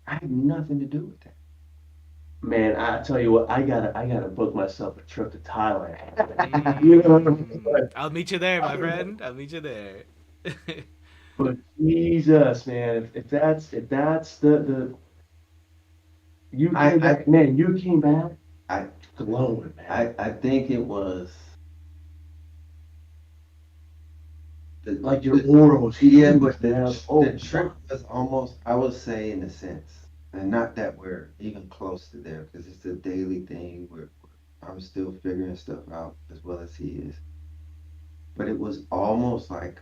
I have nothing to do with that. Man, I tell you what, I gotta book myself a trip to Thailand. You know what I mean? Mm. I'll meet you there, my friend. I'll meet you there. But Jesus, man, if that's the you I came I back, man, you came back I glowing, man. I think it was Like your the aura was yeah, huge, but man. Oh, the trip was almost, I would say, in a sense, and not that we're even close to there because it's a daily thing where I'm still figuring stuff out as well as he is. But it was almost like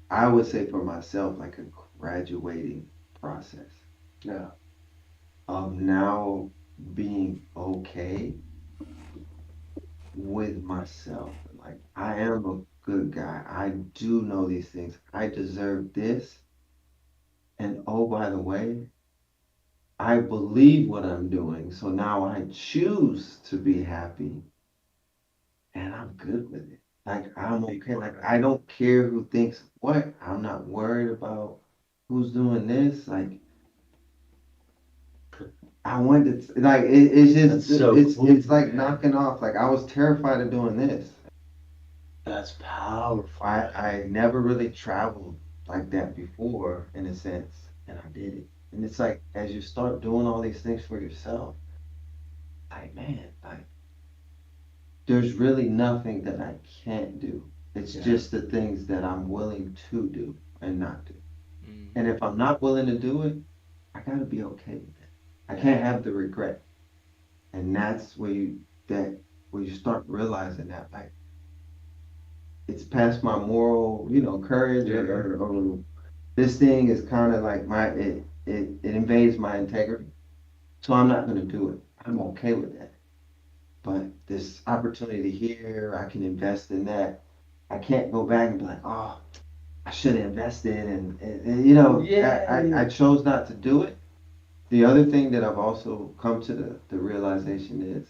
I would say for myself like a graduating process yeah, of now being okay with myself. Like I am a good guy. I do know these things. I deserve this. And oh, by the way, I believe what I'm doing. So now I choose to be happy and I'm good with it. Like I'm okay. Like I don't care who thinks what. I'm not worried about who's doing this. Like I wanted to, like it's that's just so cool, it's like man. knocking off. Like I was terrified of doing this. That's powerful, I man. I never really traveled like that before in a sense, and I did it. And it's like as you start doing all these things for yourself, like man, like there's really nothing that I can't do. It's Yeah, just the things that I'm willing to do and not do. Mm. And if I'm not willing to do it, I gotta be okay with it. I yeah, can't have the regret. And that's where you start realizing that like it's past my moral, courage or this thing is kind of like it invades my integrity. So I'm not gonna do it. I'm okay with that. But this opportunity here, I can invest in that. I can't go back and be like, oh, I should have invested, and I chose not to do it. The other thing that I've also come to the realization is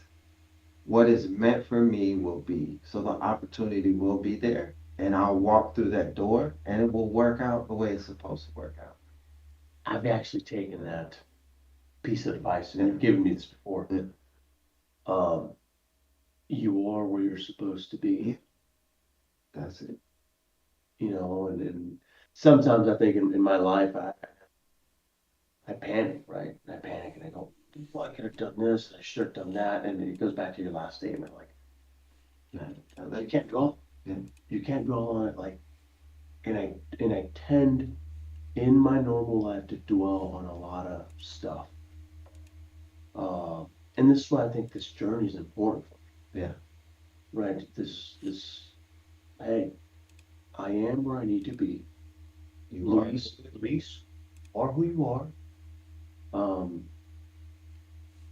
what is meant for me will be. So the opportunity will be there, and I'll walk through that door, and it will work out the way it's supposed to work out. I've actually taken that piece of advice, and you've given me this before. Yeah. Um, you are where you're supposed to be, That's it. and sometimes I think in my life I panic, right? I panic and I go, well, I could have done this, I should have done that, and it goes back to your last statement, like you can't dwell, Yeah. you can't dwell on it, like, and I tend in my normal life to dwell on a lot of stuff, and this is why I think this journey is important for me, Yeah. right? This, hey, I am where I need to be. You are. Luis, are who you are. Um,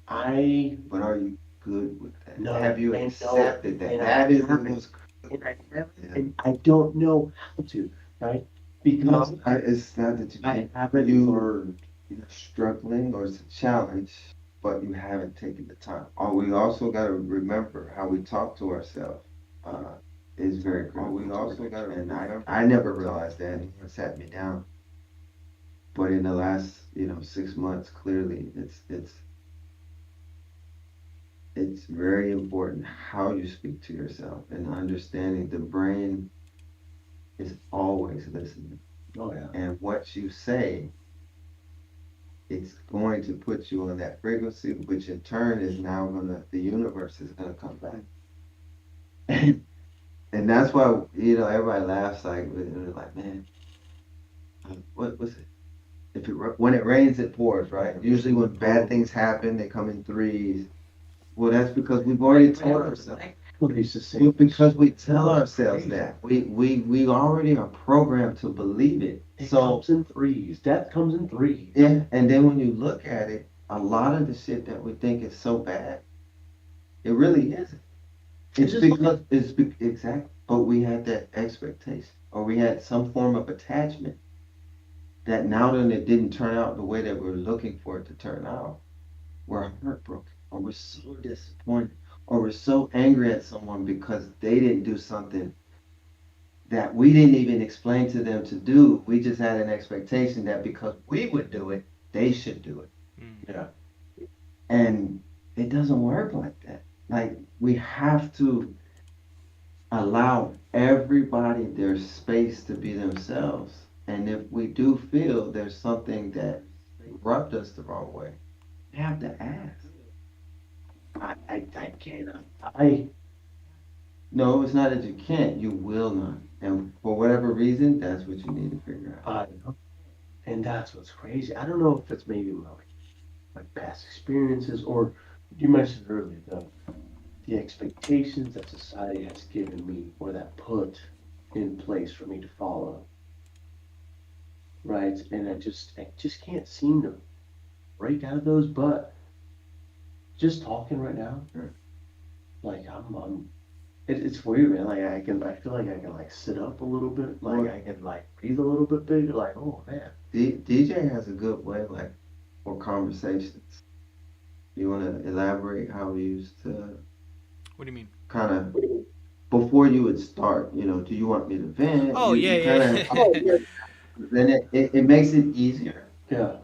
I But are you good with that? No, Have you I know, accepted that? and I That is the haven't. most. and I haven't, Yeah. and I don't know how to, right? Because It's not that you I can't. haven't You learned. you're struggling or it's a challenge, but you haven't taken the time. Or we also got to remember how we talk to ourselves. Uh, is very critical. We also got to remember. I never realized that. It sat me down. But in the last, 6 months, clearly, it's very important how you speak to yourself and understanding the brain is always listening. Oh yeah. And what you say, it's going to put you on that frequency, which in turn is now the universe is gonna come back. And that's why, everybody laughs they're like, man, what was it? When it rains, it pours, right? Usually when bad things happen, they come in threes. Well, that's because we've already told ourselves. What they used to say. Well, because we tell ourselves that we already are programmed to believe it. It So comes in threes. Death comes in threes. yeah, and then when you look at it, a lot of the shit that we think is so bad, it really isn't. It's just because exactly, but we had that expectation, or we had some form of attachment that now that it didn't turn out the way that we were looking for it to turn out, we're heartbroken, or we're so disappointed, or we're so angry at someone because they didn't do something that we didn't even explain to them to do. We just had an expectation that because we would do it, they should do it. Yeah. And it doesn't work like that. Like, we have to allow everybody their space to be themselves. And if we do feel there's something that rubbed us the wrong way, we have to ask. I cannot. No, it's not that you can't, you will not. And for whatever reason, that's what you need to figure out. And that's what's crazy. I don't know if it's maybe my past experiences, or you mentioned earlier the expectations that society has given me, or that put in place for me to follow, right? And I just can't seem to break out of those. But just talking right now, Sure. like it's weird, man. Like I feel like I can like sit up a little bit, like I can like breathe a little bit bigger, like, oh man. DJ has a good way, like, for conversations. You want to elaborate how we used to What do you mean? kind of, before you would start, do you want me to vent? Oh You yeah, kind of, yeah. then it makes it easier Yeah,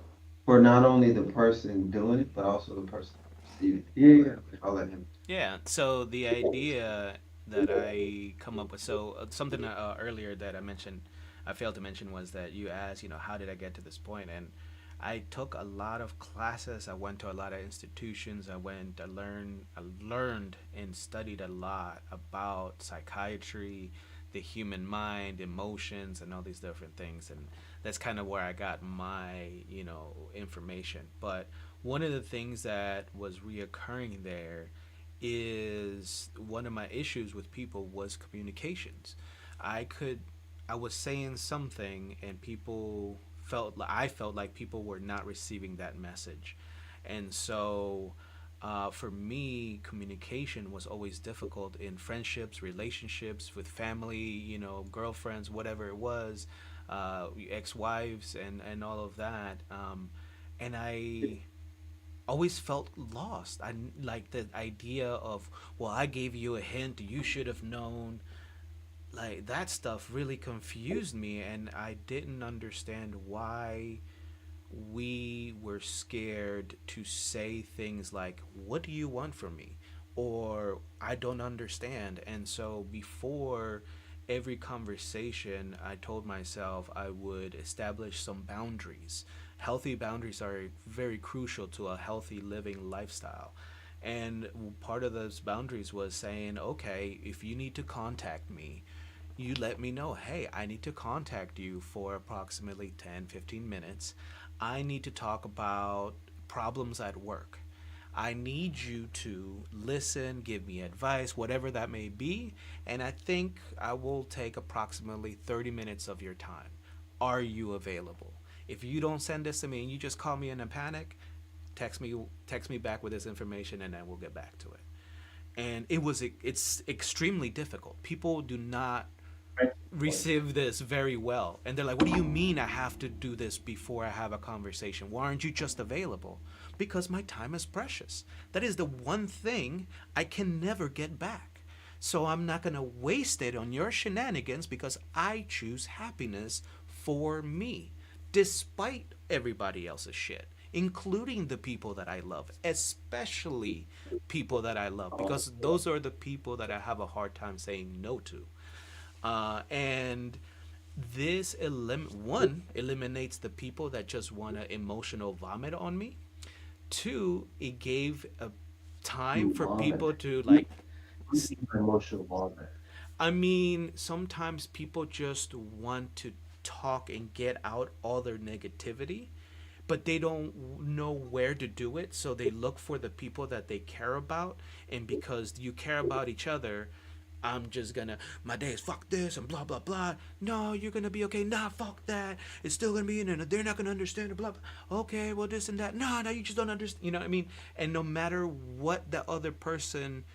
for not only the person doing it, but also the person receiving it. yeah. I'll let him. Yeah, so the idea that I come up with, so something earlier that I mentioned, I failed to mention, was that you asked, how did I get to this point? And I took a lot of classes. I went to a lot of institutions. I learned and studied a lot about psychiatry, the human mind, emotions, and all these different things. And that's kind of where I got my, information. But one of the things that was reoccurring there is one of my issues with people was communications. I could I was saying something and people felt I felt like people were not receiving that message. And so for me, communication was always difficult in friendships, relationships with family, girlfriends, whatever it was, ex-wives, and all of that. And I always felt lost. I like the idea of, well, I gave you a hint, you should have known. Like that stuff really confused me, and I didn't understand why we were scared to say things like, what do you want from me? Or I don't understand. And so before every conversation, I told myself I would establish some boundaries. Healthy boundaries are very crucial to a healthy living lifestyle. And part of those boundaries was saying, okay, if you need to contact me, you let me know, hey, I need to contact you for approximately 10, 15 minutes. I need to talk about problems at work. I need you to listen, give me advice, whatever that may be, and I think I will take approximately 30 minutes of your time. Are you available? If you don't send this to me and you just call me in a panic, text me back with this information and then we'll get back to it. And it's extremely difficult. People do not receive this very well, and they're like, what do you mean I have to do this before I have a conversation? Why aren't you just available? Because my time is precious. That is the one thing I can never get back. So I'm not going to waste it on your shenanigans, because I choose happiness for me despite everybody else's shit, including the people that I love, especially people that I love, because those are the people that I have a hard time saying no to. And this eliminates the people that just want to emotional vomit on me. Two, it gave a time for people to like. Emotional bond. I mean, sometimes people just want to talk and get out all their negativity, but they don't know where to do it. So they look for the people that they care about. And because you care about each other, I'm just gonna, my day is fuck this and blah blah blah. No, you're gonna be okay. Nah, fuck that. It's still gonna be in there. They're not gonna understand it. Blah blah. Okay, well this and that. No, no, you just don't understand. You know what I mean? And no matter what the other person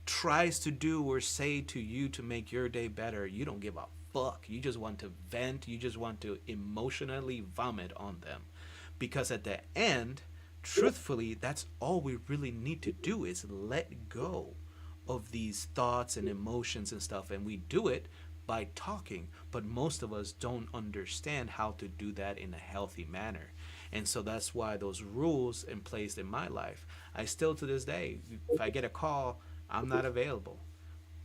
tries to do or say to you to make your day better, you don't give a fuck. You just want to vent. You just want to emotionally vomit on them, because at the end, truthfully, that's all we really need to do is let go of these thoughts and emotions and stuff, and we do it by talking. But most of us don't understand how to do that in a healthy manner. And so that's why those rules in place in my life, I still to this day, if I get a call, I'm not available.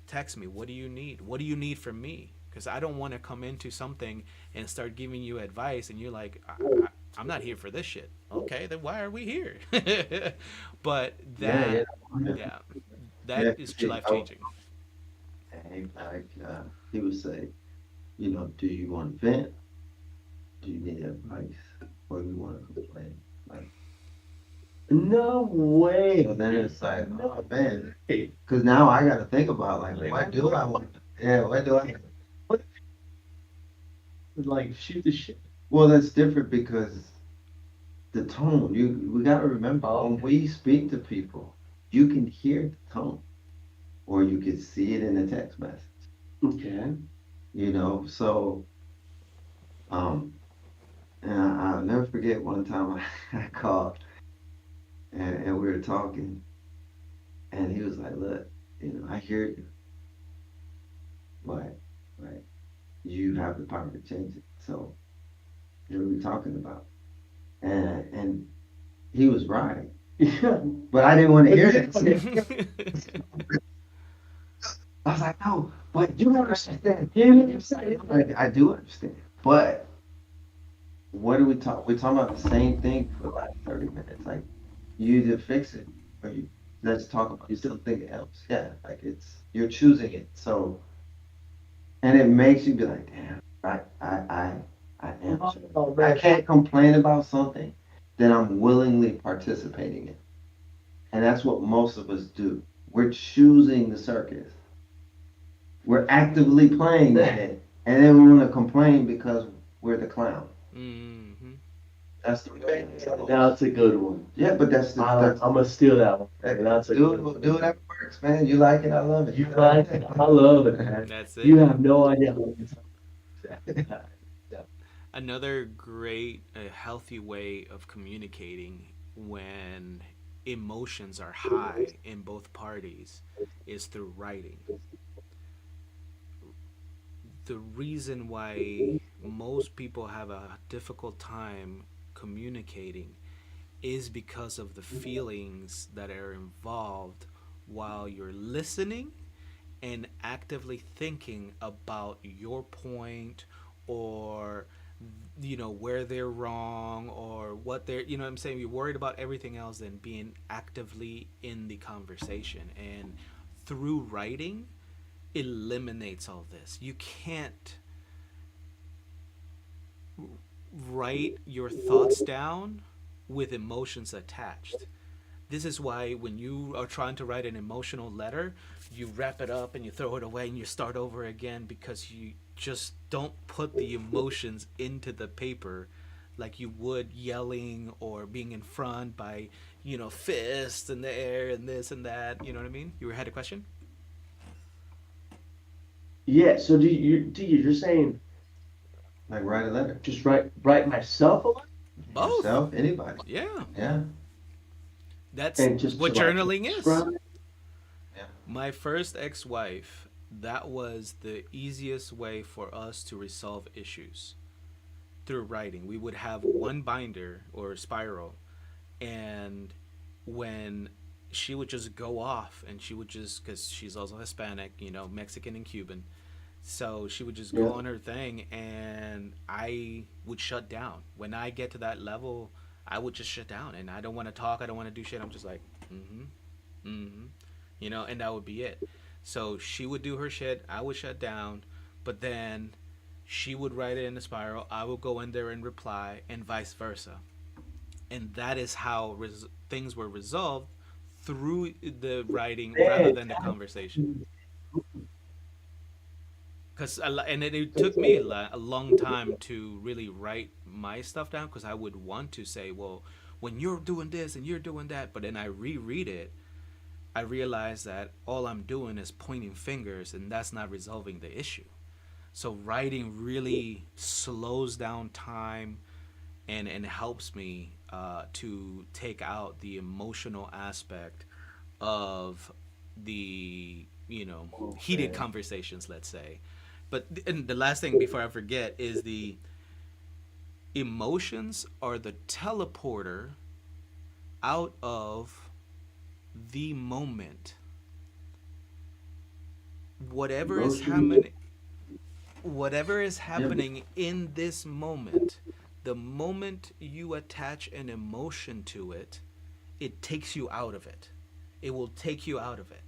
Text me, what do you need? What do you need from me? Because I don't want to come into something and start giving you advice and you're like, I'm not here for this shit. Okay, then why are we here? But Yeah, that, yeah, yeah. that is life changing. And like he would say, do you want to vent? Do you need advice? Or you want to complain? Like, No way. so then it's like, oh man, Hey, because now I got to think about like, what do I want? Yeah, what do I? like shoot the shit. Well, that's different because the tone. We got to remember when we speak to people, you can hear the tone, or you can see it in the text message. Okay. So um, and I'll never forget one time I called and we were talking, and he was like, "Look, I hear you, but right, you have the power to change it. So what are we talking about?" And he was right, Yeah. but I didn't want to hear that. I was like, "No, but you understand." I do understand, but what are we talking? We're talking about the same thing for the last 30 minutes. Like, you either fix it or let's talk about something else. Yeah, like you're choosing it. So, and it makes you be like, damn, I am. I can't complain about something that I'm willingly participating in. And that's what most of us do. We're choosing the circus. We're actively playing it, And then we want to complain because we're the clown. Mm-hmm. That's the now it's a good one. Yeah, but I'm that's gonna steal that one. that, That's a good do one. whatever works, man. You like it, I love it. You like it? I love it, man. That's You it. have no idea how many times. Yeah. Another great, healthy way of communicating when emotions are high in both parties is through writing. The reason why most people have a difficult time communicating is because of the feelings that are involved while you're listening and actively thinking about your point, or where they're wrong, or what they're, what I'm saying, you're worried about everything else than being actively in the conversation. And through writing eliminates all this. You can't write your thoughts down with emotions attached. This is why when you are trying to write an emotional letter, you wrap it up and you throw it away and you start over again, because you just don't put the emotions into the paper like you would yelling or being in front by, fists in the air and this and that. You know what I mean? You had a question? Yeah. So you're saying Like write a letter. just write myself a letter Both. Yourself, anybody. Yeah. Yeah, That's and just to what like journaling is. describe it? yeah. My first ex wife, that was the easiest way for us to resolve issues through writing. We would have one binder or spiral, and when she would just go off, and she would just, because she's also Hispanic, Mexican and Cuban, so she would just go Yeah. on her thing, and I would shut down. When I get to that level, I would just shut down, and I don't want to talk. I don't want to do shit. I'm just like, mm-hmm, mm-hmm, and that would be it. So she would do her shit. I would shut down, but then she would write it in a spiral. I would go in there and reply, and vice versa. And that is how things were resolved, through the writing rather Man, than the conversation. Cause and it took me a long time to really write my stuff down, because I would want to say, well, when you're doing this and you're doing that, but then I reread it, I realize that all I'm doing is pointing fingers, and that's not resolving the issue. So writing really slows down time, and helps me to take out the emotional aspect of the heated okay. conversations, let's say. But and the last thing before I forget is the emotions are the teleporter out of the moment. Whatever is Emotion. happening, whatever is Yeah. happening in this moment, the moment you attach an emotion to it, it takes you out of it. It will take you out of it,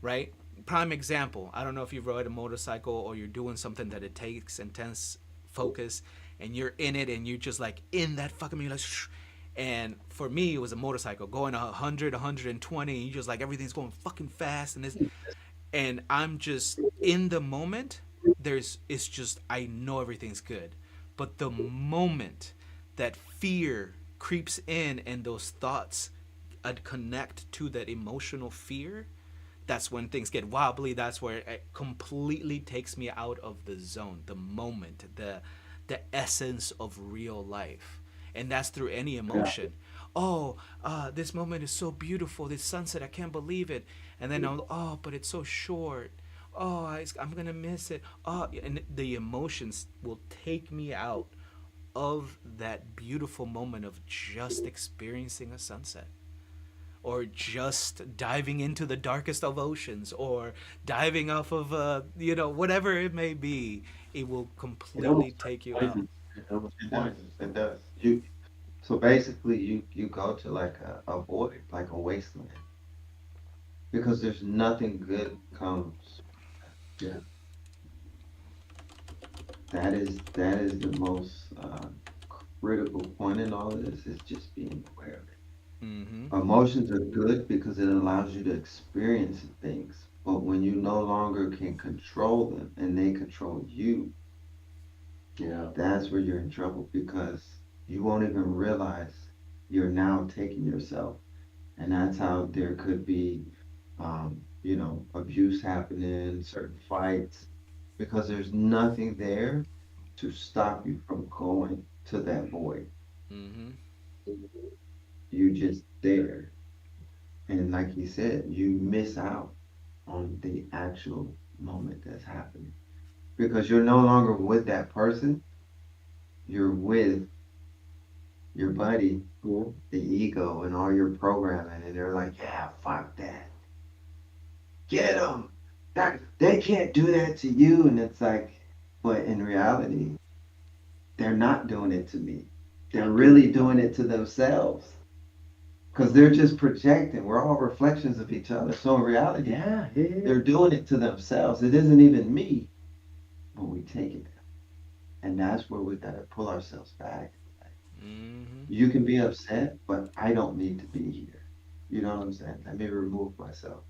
right? Prime example, I don't know if you ride a motorcycle or you're doing something that it takes intense focus, and you're in it and you're just like in that fucking, you're like, shh. And for me, it was a motorcycle going 100, 120, and you just like everything's going fucking fast, and this, and I'm just in the moment. It's just, I know everything's good, but the moment that fear creeps in and those thoughts connect to that emotional fear, that's when things get wobbly. That's where it completely takes me out of the zone, the moment, the essence of real life. And that's through any Yeah. emotion. Oh, this moment is so beautiful. This sunset, I can't believe it. And then, oh, but it's so short. Oh, I'm gonna miss it. Oh, and the emotions will take me out of that beautiful moment of just experiencing a sunset, or just diving into the darkest of oceans, or diving off of whatever it may be. It will It completely almost like take you out. poison. It almost It does. poison. It does. So basically, you go to like a void, like a wasteland, because there's nothing good comes. Yeah. That is the most critical point in all of this, is just being aware of it. Mm-hmm. Emotions are good because it allows you to experience things, But when you no longer can control them and they control you, Yeah. that's where you're in trouble because you won't even realize you're now taking yourself. And that's how there could be, abuse happening, certain fights, because there's nothing there to stop you from going to that void. Mm-hmm. You just there. And like he said, you miss out on the actual moment that's happening because you're no longer with that person. You're with your buddy, Yeah. the ego, and all your programming. And they're like, yeah, fuck that. Get them. That, they can't do that to you. And it's like, but in reality, they're not doing it to me. They're really doing it to themselves because they're just projecting. We're all reflections of each other. So in reality, Yeah. Yeah. they're doing it to themselves. It isn't even me, but we take it. And that's where we got to pull ourselves back. Mm-hmm. You can be upset, but I don't need to be here. You know what I'm saying? Let me remove myself.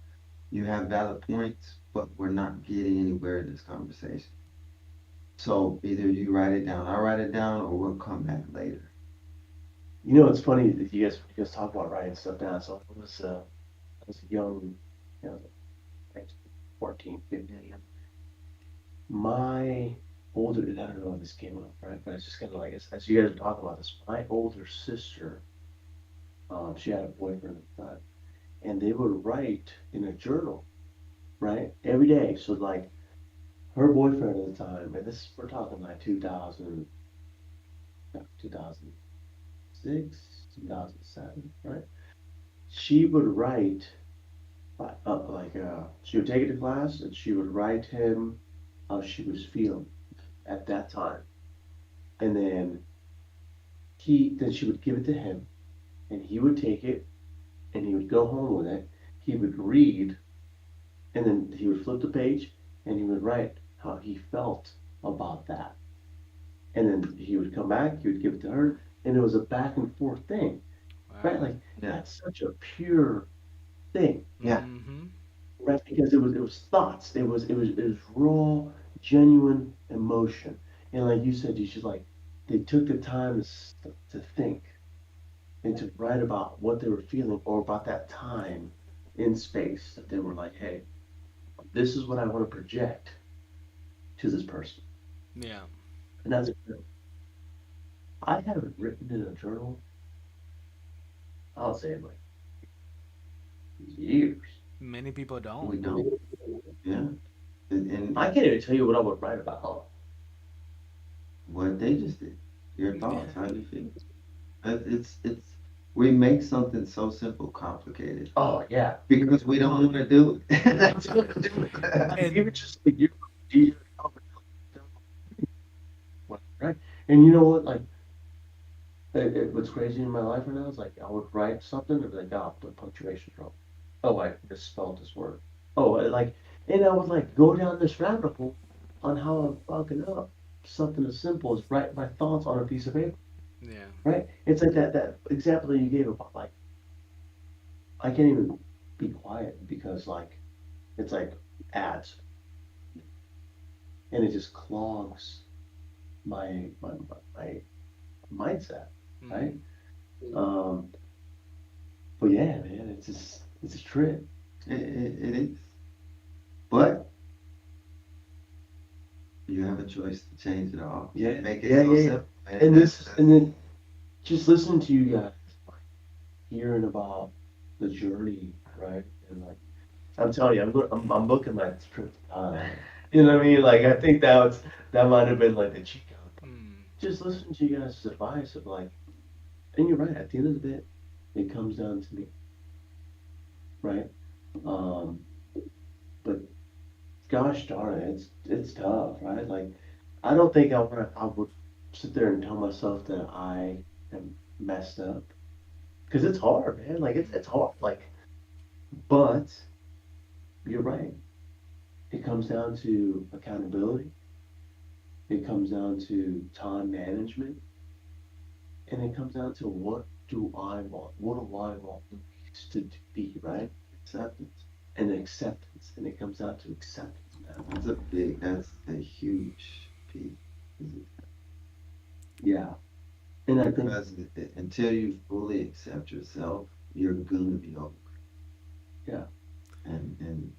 You have valid points, but we're not getting anywhere in this conversation. So either you write it down, I write it down, or we'll come back later. You know, it's funny that you guys talk about writing stuff down. So I was young, you know, like 14, 15. My older, I don't know if this came up, right? But it's just kind of like, as you guys are talking about this, my older sister, she had a boyfriend at the time, and they would write in a journal, right? Every day. So, like, her boyfriend at the time, and this, we're talking like 2000, no, 2006, 2007, right? She would write, she would take it to class and she would write him how she was feeling at that time. And then she would give it to him and he would take it and he would go home with it. He would read and then he would flip the page and he would write how he felt about that. And then he would come back, he would give it to her, and it was a back and forth thing, right? Wow. Like Yeah, that's such a pure thing, yeah, Mm-hmm. right? Because it was thoughts, it was raw, genuine emotion, and like you said, you should like they took the time to think and to write about what they were feeling or about that time in space that they were like, hey, this is what I want to project to this person, Yeah. and that's it. I haven't written in a journal, I'll say in like years. Many people don't. we don't. Yeah. And I can't even tell you what I would write about. what they just did, your thoughts, how you feel. It's we make something so simple complicated Oh yeah. because we don't want to do it. That's what it is. And Even just like you, right? And you know what? Like, what's crazy in my life right now is like I would write something and be like, oh, the punctuation's wrong. Oh, I misspelled this word. Oh, and I would like go down this rabbit hole on how I'm fucking up something as simple as write my thoughts on a piece of paper, yeah. right? It's like that example that you gave about like I can't even be quiet because like it's like ads and it just clogs my mindset, Mm-hmm. right? Um, but yeah, man, it's a trip. It is. But you have a choice to change it all. Yeah, Make it yeah, so yeah, yeah. simple, man. And and then just listening to you guys, like, hearing about the journey, right? And like, I'm telling you, I'm booking my trip. You know what I mean? Like, I think that might have been like the cheat code. Mm. Just listening to you guys' advice of like, and you're right. At the end of the day, it comes down to me, right? Um, but gosh darn it, it's tough, right? Like, I don't think I would sit there and tell myself that I am messed up because it's hard, man. Like it's hard. Like, but you're right. It comes down to accountability. It comes down to time management, and it comes down to what do I want? What do I want Luis to be, right? Acceptance. And acceptance. acceptance, and it comes down to acceptance, man. That's a huge piece. Yeah, and I think Because until you fully accept yourself, you're gonna be over. yeah, And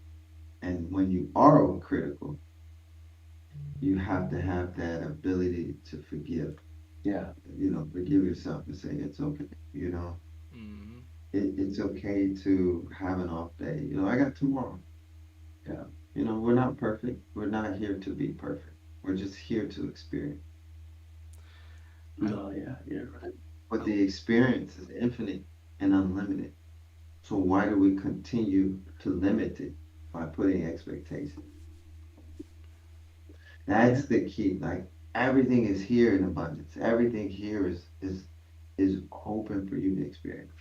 and when you are overcritical, you have to have that ability to forgive. yeah, Forgive yourself and say it's okay. Mm-hmm. It's okay to have an off day. I got tomorrow. yeah. We're not perfect. We're not here to be perfect. We're just here to experience. I, No, yeah, you're right. But the experience is infinite and unlimited. So why do we continue to limit it by putting expectations? Yeah, That's the key. Like everything is here in abundance. Everything here is open for you to experience.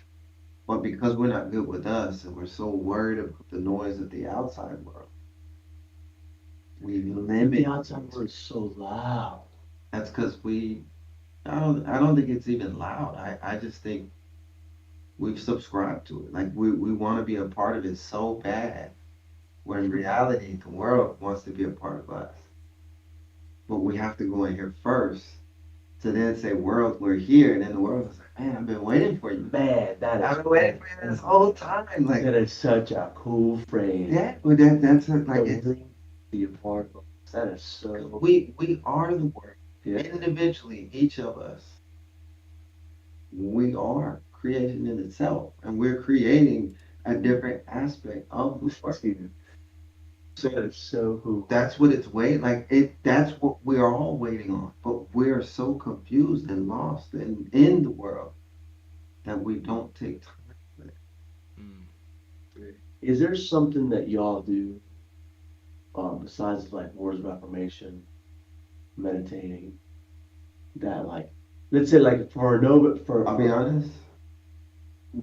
But because we're not good with us and we're so worried about the noise of the outside world, we the limit. outside world is so loud. That's because I don't think it's even loud. I just think we've subscribed to it. Like we want to be a part of it so bad. When in reality the world wants to be a part of us. But we have to go in here first to then say, world, we're here. And then the world is like, man, I've been waiting for you. Man, that I've is been waiting for you this whole time. Like, that is such a cool phrase. yeah, but that's like, The it's, willing to be a part of. That is so. we are the world. Yeah, Individually, each of us, we are creation in itself. And we're creating a different aspect of the world. that is so cool. That's what it's waiting like that's what we're all waiting on. But we're so confused and lost in the world that we don't take time with it. mm. Is there something that y'all do besides like words of affirmation, meditating, that like, let's say like for no, for I'll be honest,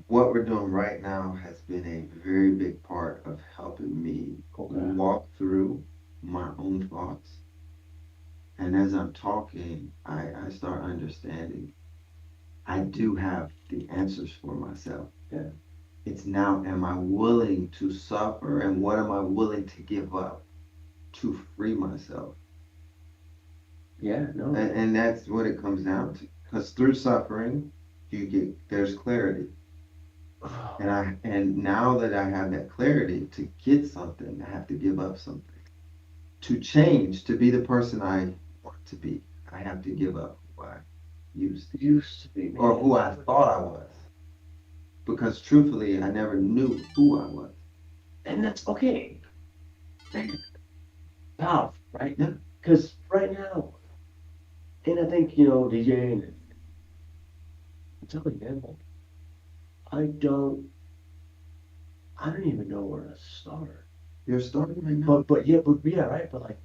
what we're doing right now has been a very big part of helping me okay, walk through my own thoughts. And as I'm talking, I start understanding I do have the answers for myself. yeah, It's now, am I willing to suffer and what am I willing to give up to free myself? yeah, no, And that's what it comes down to. Because through suffering, there's clarity. And now that I have that clarity to get something, I have to give up something. To change, to be the person I want to be, I have to give up who I used to, used to be, man. or who I thought I was. Because truthfully, I never knew who I was. And that's okay. Man, powerful, right? Yeah. Because right now, and I think DJing, I'm telling you, man, like I don't, I don't even know where to start. You're starting right now. But yeah, right. But like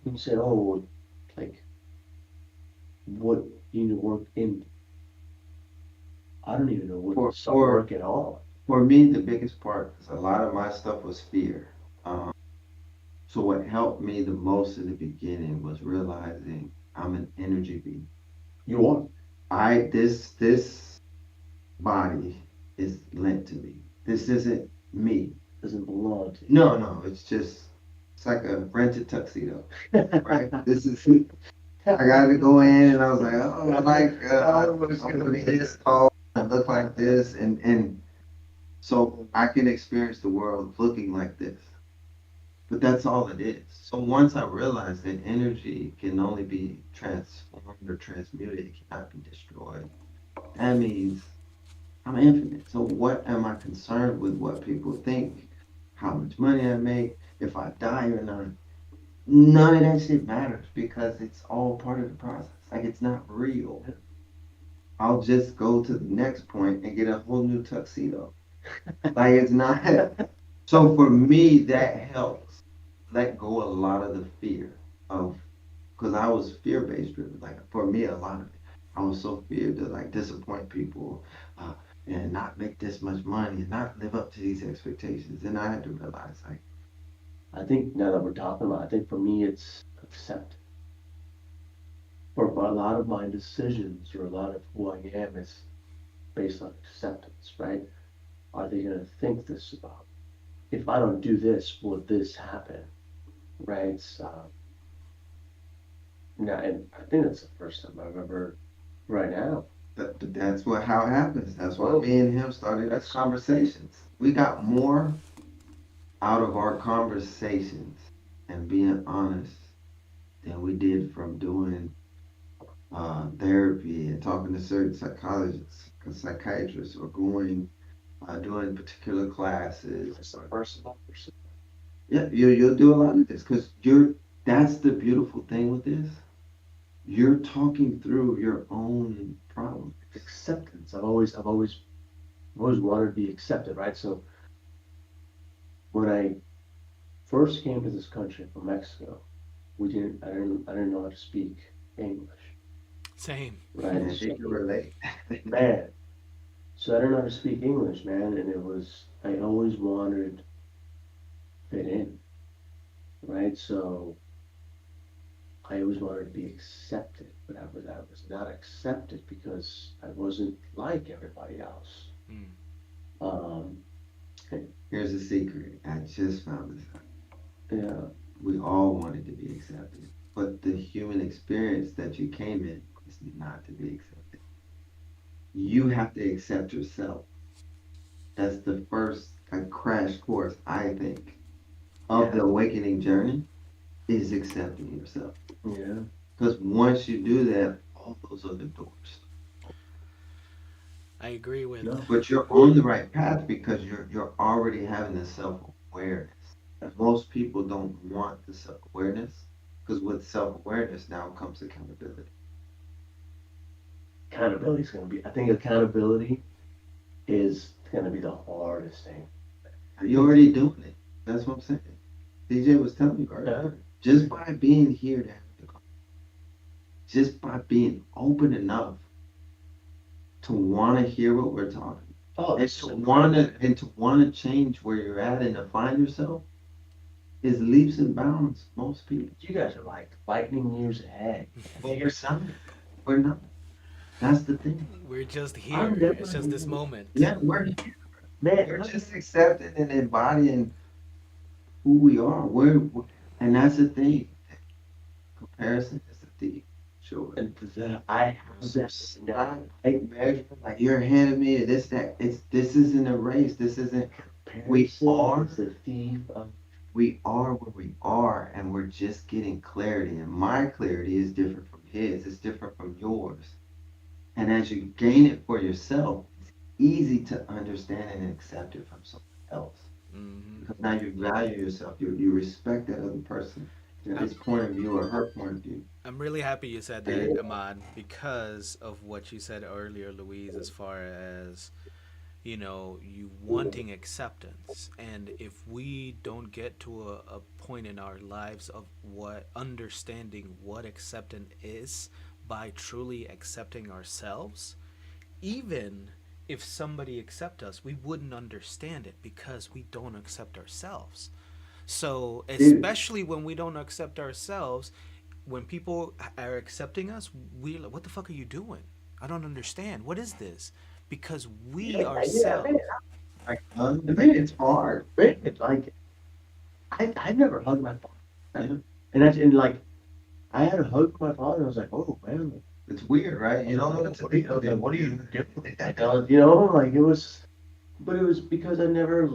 when you said, oh, like what you need to work in, I don't even know what For to start for work at all. for me, the biggest part is a lot of my stuff was fear. So what helped me the most in the beginning was realizing I'm an energy being. You are. This body is lent to me. This isn't me. Doesn't belong to No, it's like a rented tuxedo, right? This is I got to go in, and I was like, oh, I'm gonna be this tall, I look like this, and so I can experience the world looking like this. But that's all it is. So once I realized that energy can only be transformed or transmuted, it cannot be destroyed. That means I'm infinite. So what am I concerned with what people think, how much money I make, if I die or not? None of that shit matters because it's all part of the process. Like it's not real. I'll just go to the next point and get a whole new tuxedo. Like it's not. So for me, that helps let go a lot of the fear of, because I was fear-based driven. Like for me, a lot of it, I was so feared to like disappoint people, uh, and not make this much money and not live up to these expectations. And I had to realize, like, I think now that we're talking about, I think for me it's accept. For a lot of my decisions or a lot of who I am is based on acceptance, right? Are they gonna think this about me? if I don't do this, will this happen? Right? So, yeah, and I think that's the first time I've ever, right now. But that's what how it happens. That's why Whoa, me and him started these that's conversations. We got more out of our conversations and being honest than we did from doing therapy and talking to certain psychologists, psychiatrists, or going doing particular classes. it's the personal. Yeah, you'll do a lot of this because you're. That's the beautiful thing with this. You're talking through your own problems. Acceptance. I've always wanted to be accepted, right? So when I first came to this country from Mexico, I didn't know how to speak English, Same. right? And she can relate. Man, so I didn't know how to speak English, man, and I always wanted to fit in, right? So I always wanted to be accepted, but I was not accepted because I wasn't like everybody else. Mm. Um, Here's a secret. I just found this out. yeah, We all wanted to be accepted, but the human experience that you came in is not to be accepted. You have to accept yourself. That's the first like crash course, I think, of yeah, the awakening journey is accepting yourself. yeah. Because once you do that, all those other doors. I agree with. No, But you're on the right path because you're already having the self awareness. Most people don't want the self awareness because with self awareness now comes accountability. accountability is going to be. I think accountability is going to be the hardest thing. You're already doing it. That's what I'm saying. DJ was telling you Yeah. earlier. Just by being here to have the just by being open enough to want to hear what we're talking Oh, and this to is want incredible. to change where you're at and to find yourself is leaps and bounds most people. You guys are like lightning years ahead. Well, we're not. We're not. That's the thing. We're just I'm here. never, It's just this moment. Yeah, we're man. we're just accepting and embodying who we are. And that's the thing. Comparison is the thief. Sure. And I have So this stop now. I measuring like you're ahead of me. This that. This isn't a race. This isn't. We comparison are. is the thief of. We are where we are, and we're just getting clarity. And my clarity is different from his. It's different from yours. And as you gain it for yourself, it's easy to understand and accept it from someone else. Hmm. Because now you value yourself. You respect that other person, his point of view or her point of view. I'm really happy you said that, Ahmad, because of what you said earlier, Louise, as far as, you wanting acceptance. And if we don't get to a point in our lives of what understanding what acceptance is by truly accepting ourselves, even if somebody accept us, we wouldn't understand it because we don't accept ourselves. So, Dude, especially when we don't accept ourselves, when people are accepting us, we like, what the fuck are you doing? I don't understand. What is this? Because we Yeah, man. ourselves. like, Man, it's hard. man, like I've never hugged my Yeah. father, and like I had a hug with my father. And I was like, oh man, like, It's weird, right? You don't know what to think of it. what are you doing? Like, like it was, but it was because I never,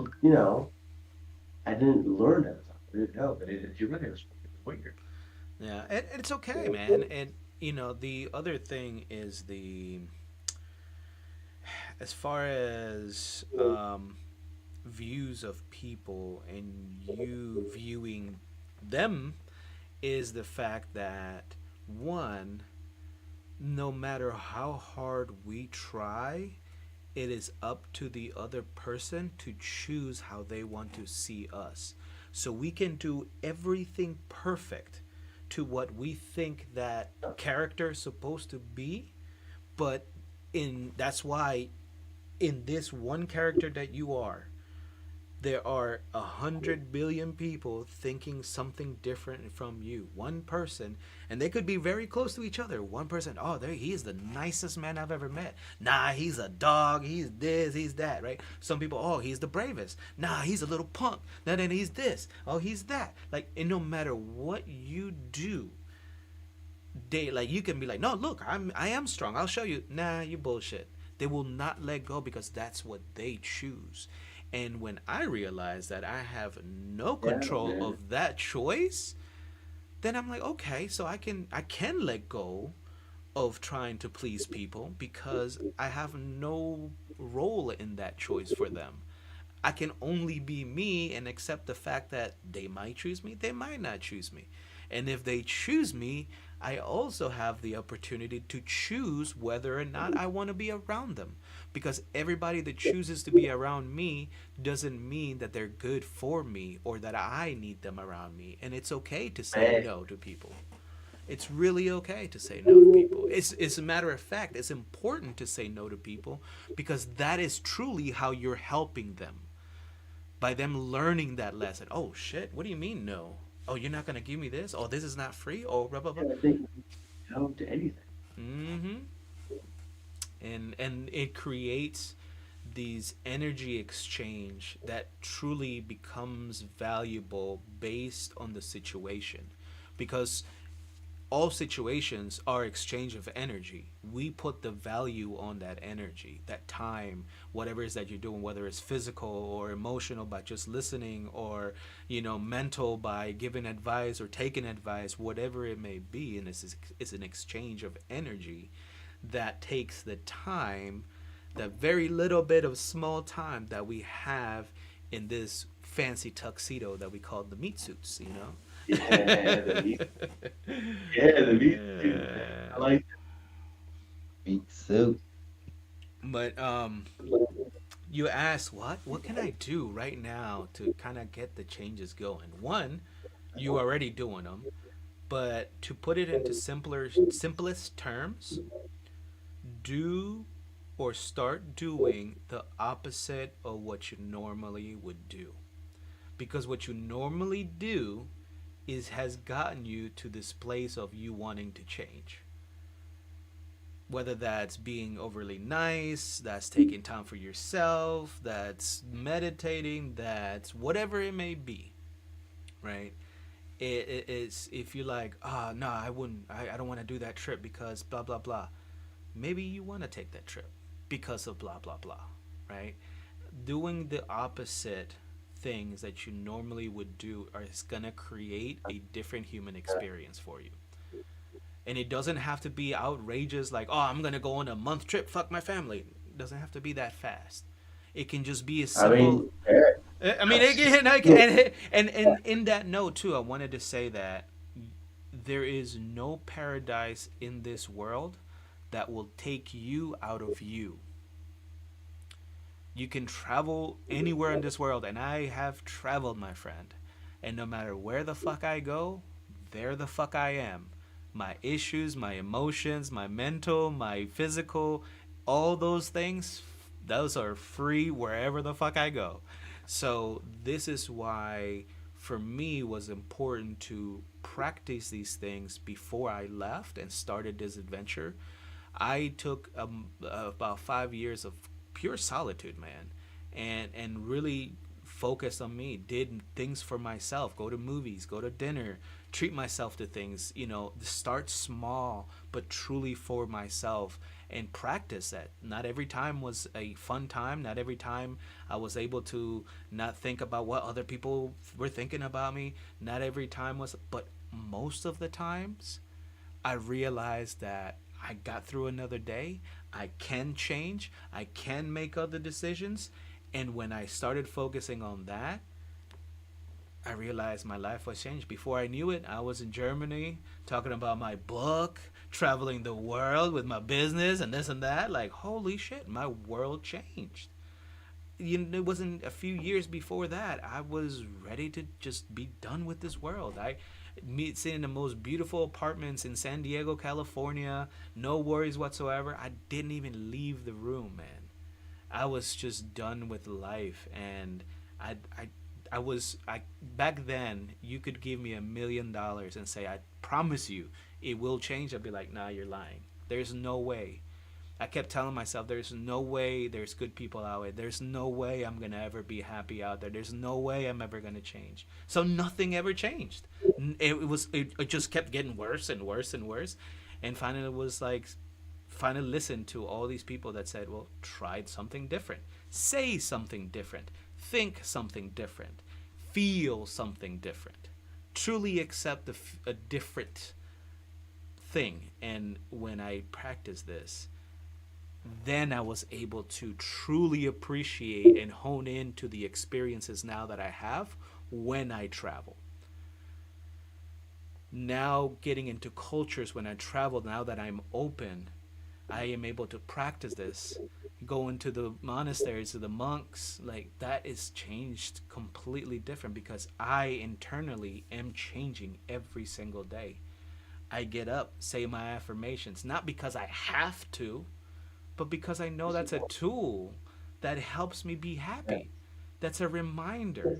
I didn't learn at the time. I didn't know, but you're right. It was weird. Yeah, and it's okay, man. And the other thing is as far as views of people and you viewing them is the fact that one, no matter how hard we try, it is up to the other person to choose how they want to see us. So we can do everything perfect to what we think that character is supposed to be, but in that's why in this one character that you are, there are 100 billion people thinking something different from you. One person, and they could be very close to each other. One person, oh, there he is, the nicest man I've ever met. Nah, he's a dog. He's this, he's that, right? Some people, oh, he's the bravest. Nah, he's a little punk. Then he's this. Oh, he's that. Like, and no matter what you do, they like you can be like, no, look, I am strong. I'll show you. Nah, you bullshit. They will not let go because that's what they choose. And when I realize that I have no Yeah, control man. of that choice, then I'm like, okay, so I can let go of trying to please people because I have no role in that choice for them. I can only be me and accept the fact that they might choose me, they might not choose me. And if they choose me, I also have the opportunity to choose whether or not I want to be around them. Because everybody that chooses to be around me doesn't mean that they're good for me or that I need them around me. And it's okay to say Man. no to people. It's really okay to say no to people. It's a matter of fact, it's important to say no to people because that is truly how you're helping them by them learning that lesson. Oh shit, what do you mean no? Oh, you're not gonna give me this? Oh, this is not free? Oh, blah blah blah. Yeah, I think no to anything. Mm-hmm. And it creates these energy exchange that truly becomes valuable based on the situation, because all situations are exchange of energy. We put the value on that energy, that time, whatever it is that you're doing, whether it's physical or emotional by just listening, or mental by giving advice or taking advice, whatever it may be. And it's an exchange of energy that takes the time, that very little bit of small time that we have in this fancy tuxedo that we call the meat suits. Yeah, the meat. Yeah, the meat too, man. I like Meat suit. But you ask, what can I do right now to kind of get the changes going? One, you already doing them, but to put it into simplest terms, do or start doing the opposite of what you normally would do. Because what you normally do is has gotten you to this place of you wanting to change. Whether that's being overly nice, that's taking time for yourself, that's meditating, that's whatever it may be, right? It's if you're like, no, I wouldn't, I don't want to do that trip because blah blah blah. Maybe you want to take that trip because of blah blah blah, right? Doing the opposite things that you normally would do is gonna create a different human experience for you. And it doesn't have to be outrageous like, oh, I'm gonna go on a month trip, fuck my family. It doesn't have to be that fast. It can just be as I simple. mean, yeah, I mean, again, and in that note too, I wanted to say that there is no paradise in this world that will take you out of you. You can travel anywhere in this world, and I have traveled, my friend. And no matter where the fuck I go, there the fuck I am. My issues, my emotions, my mental, my physical, all those things, those are free wherever the fuck I go. So this is why for me it was important to practice these things before I left and started this adventure. I took about 5 years of pure solitude, man, and really focused on me. Did things for myself. Go to movies. Go to dinner. Treat myself to things. Start small, but truly for myself, and practice that. Not every time was a fun time. Not every time I was able to not think about what other people were thinking about me. Not every time was, but most of the times, I realized that I got through another day. I can change. I can make other decisions. And when I started focusing on that, I realized my life was changed. Before I knew it, I was in Germany talking about my book, traveling the world with my business and this and that. Like, holy shit, my world changed. It wasn't a few years before that. I was ready to just be done with this world. I sitting in the most beautiful apartments in San Diego, California, no worries whatsoever. I didn't even leave the room, man. I was just done with life, and I I was I back then you could give me $1 million and say I promise you it will change. I'd be like, nah, you're lying. There's no way. I kept telling myself, there's no way there's good people out there. There's no way I'm going to ever be happy out there. There's no way I'm ever going to change. So nothing ever changed. It just kept getting worse and worse and worse. And finally it was like, finally listened to all these people that said, well, try something different. Say something different. Think something different. Feel something different. Truly accept a different thing. And when I practiced this, then I was able to truly appreciate and hone in to the experiences now that I have when I travel. Now, getting into cultures when I travel, now that I'm open, I am able to practice this. Go into the monasteries, to the monks, like that is changed completely different because I internally am changing every single day. I get up, say my affirmations, not because I have to, but because I know that's a tool that helps me be happy. That's a reminder,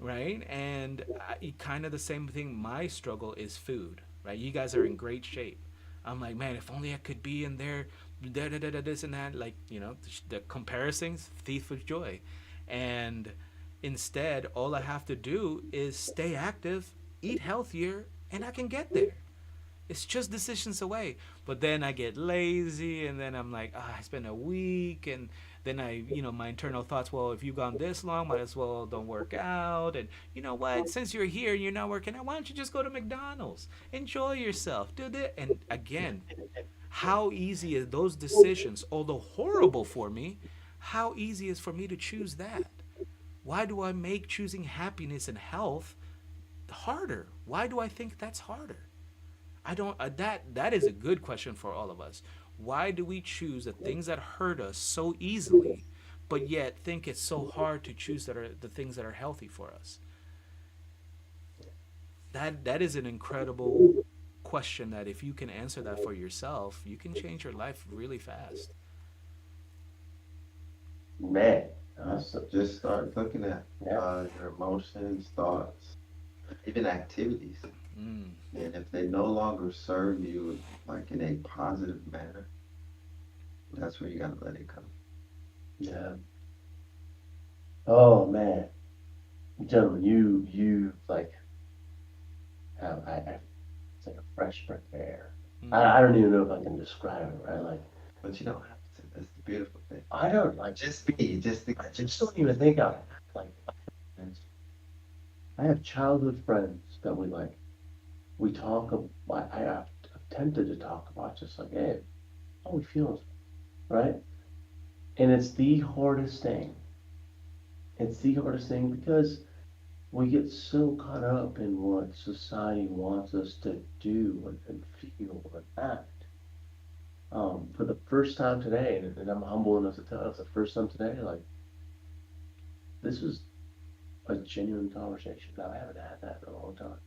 right? And kind of the same thing. My struggle is food, right? You guys are in great shape. I'm like, man, if only I could be in there, da da da da, this and that. Like, the comparisons, thief of joy. And instead, all I have to do is stay active, eat healthier, and I can get there. It's just decisions away. But then I get lazy, and then I'm like, I spend a week, and then my internal thoughts, well, if you've gone this long, might as well don't work out. And you know what? Since you're here and you're not working out, why don't you just go to McDonald's? Enjoy yourself. Do that. And again, how easy is those decisions, although horrible for me, how easy is for me to choose that? Why do I make choosing happiness and health harder? Why do I think that's harder? I don't. That is a good question for all of us. Why do we choose the things that hurt us so easily, but yet think it's so hard to choose the things that are healthy for us? That is an incredible question. That if you can answer that for yourself, you can change your life really fast. Man, So just start looking at yeah, your emotions, thoughts, even activities. Mm. And if they no longer serve you like in a positive manner, that's where you gotta let it go. yeah. Oh man, gentlemen, you like have it's like a fresh breath of air. I Mm. don't even know if I can describe it, right? Like But you don't have to. That's the beautiful thing. I don't like Just be, I just don't even think I like I have childhood friends that we talk about. I've attempted to talk about just like, hey, how we feeling, right? And it's the hardest thing. It's the hardest thing because we get so caught up in what society wants us to do and feel and act. For the first time today, and I'm humble enough to tell, it's the first time today, like this was a genuine conversation. Now I haven't had that in a long time.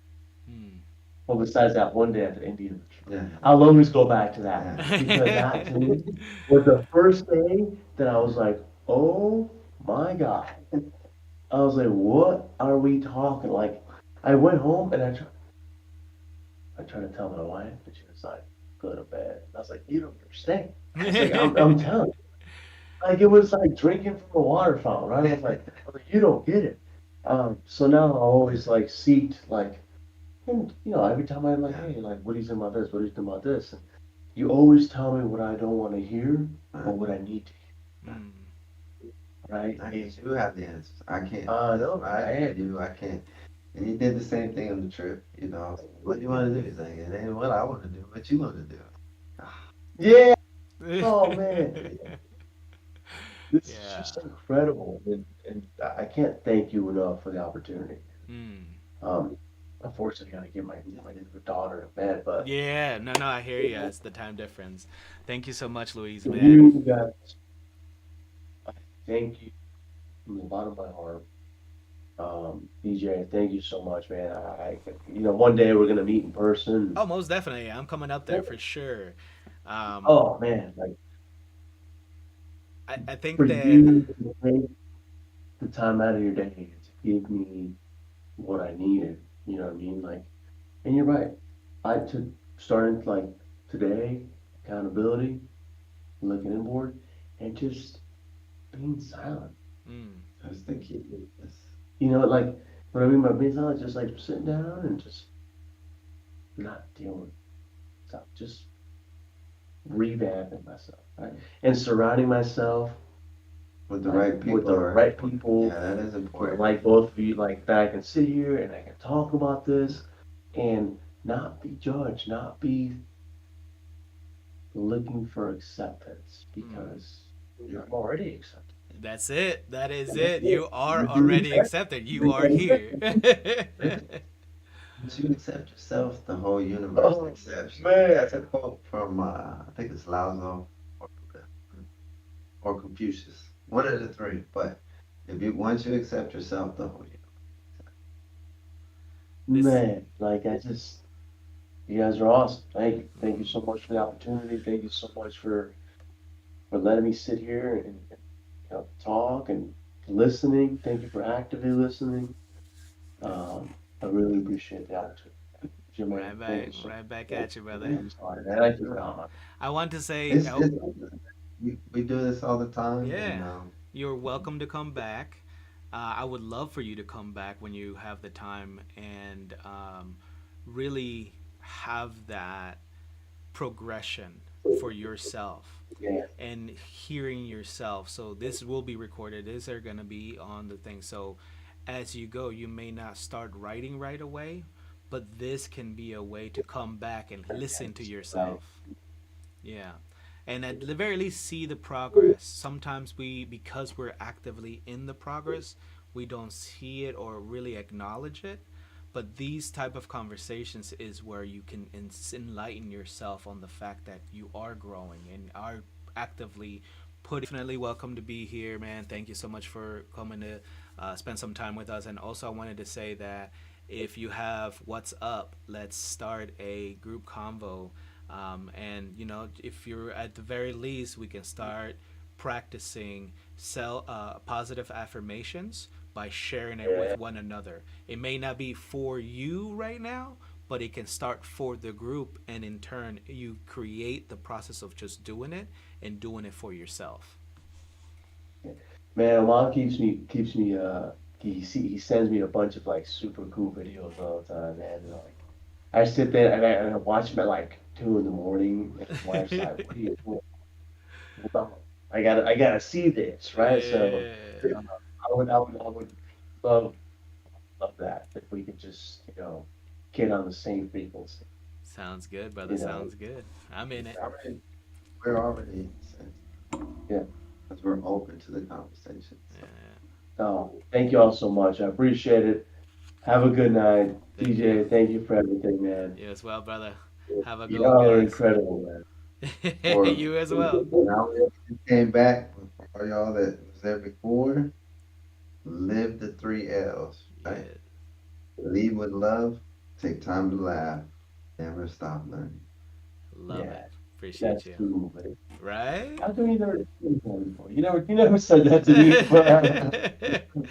Mm. Well, besides that one day at the Indian retreat, yeah, I'll always go back to that yeah. because that to me was the first thing that I was like, oh my God. I was like, what are we talking? Like, I went home and I tried to tell my wife, and she was like, go to bed. And I was like, you don't understand. I was like, I'm telling you. Like, it was like drinking from a water fountain, right? I was like, you don't get it. So now I always like seek, like, and every time I'm like, Yeah. hey, like, what do you think about this? What do you think about this? And you always tell me what I don't want to hear or what I need to Mm. hear, right? I guess you have the answers. I can't. No, I I do. I can't. And he did the same thing on the trip. What do you want to do? He's like, it ain't what I want to do. What you want to do? Ah, yeah. Oh man, this is Yeah. just incredible, and I can't thank you enough for the opportunity. Mm. Um, unfortunately, I gotta get my daughter to bed, but Yeah. No, no, I hear you. It's the time difference. Thank you so much, Louise, man. you guys, I thank you from the bottom of my heart. DJ, thank you so much, man. One day we're gonna meet in person. Oh, most definitely. I'm coming up there for sure. Um, Oh man, like I for think that you, the time out of your day to give me what I needed. You know what I mean? Like, and you're right. I took starting like today, accountability, looking inward, and just being silent. Mm. That's the key. Yes. You know, like what I mean by being silent, just like sitting down and just not dealing with stuff, just revamping myself, right? And surrounding myself With the like, right people. with the right people. Yeah, that is important. Like both of you, like that I can sit here and I can talk about this and not be judged, not be looking for acceptance because I'm already accepted. That's it. That is it. You are already accepted. You are here. Once you accept yourself, the whole universe Oh, accepts you. man. That's a quote from I think it's Lao Tzu or Buddha or Confucius. One of the three. But if you once you accept yourself, the whole universe. This- Man, like you guys are awesome. Thank you. Thank you so much for the opportunity. Thank you so much for letting me sit here and talk and listening. Thank you for actively listening. I really appreciate the opportunity. Jim, right thank you back, so right back at you, brother. I'm sorry, man. I feel honored. I want to say, We do this all the time. yeah, And, you're welcome to come back. I would love for you to come back when you have the time and really have that progression for yourself Yeah. and hearing yourself. So this will be recorded. These are going to be on the thing. So as you go, you may not start writing right away, but this can be a way to come back and listen to yourself. Yeah. And at the very least, see the progress. Sometimes because we're actively in the progress, we don't see it or really acknowledge it. But these type of conversations is where you can enlighten yourself on the fact that you are growing and are actively putting. Definitely welcome to be here, man. Thank you so much for coming to spend some time with us. And also, I wanted to say that if you have what's up, let's start a group convo. And if you're at the very least, we can start practicing positive affirmations by sharing it with one another. It may not be for you right now, but it can start for the group, and in turn, you create the process of just doing it and doing it for yourself. Man, mom keeps me he sends me a bunch of like super cool videos all the time, man. And, like I sit there and I watch them at like 2 in the morning and my wife's like, what are you doing? Well, I gotta see this, right? So Yeah. I would love that if we could just, get on the same frequency. Sounds good, brother. You know. Sounds good. I'm in it. we're already Yeah. because we're open to the conversation. Yeah. So thank you all so much. I appreciate it. Have a good night. Thank DJ, thank you for everything, man. You as well, brother. Have a good Y'all are one, guys. incredible, man. You as well. Now we came back for all y'all that was there before. Live the 3 L's. Right? Yeah. Lead with love. Take time to laugh. Never stop learning. Love Yeah, it. Appreciate That's you. cool, man. Right? How come you never said that before? You never said that to me before.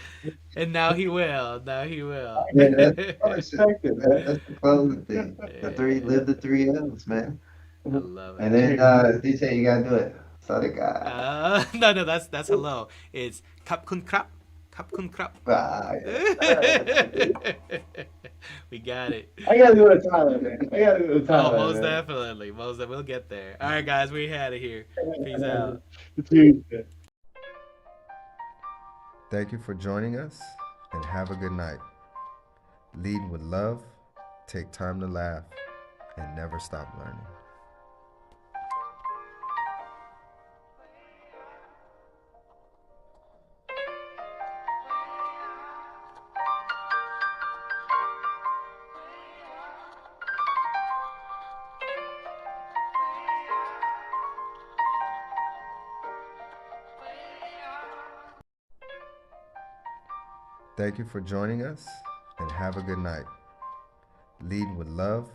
And now he will. Now he will. Yeah, that's that's the closing thing. Live the 3 L's, man. I love And it. then DJ, you gotta do it. Sadaka. No, that's hello. It's kap kun krap. Kap kun krap. We got it. I gotta go to Thailand, man. I gotta go to Oh, Thailand. most man. definitely. We'll get there. All right, guys, we out of here. Peace out. Tuesday. Thank you for joining us and have a good night. Lead with love, take time to laugh, and never stop learning. Thank you for joining us and have a good night. Lead with love,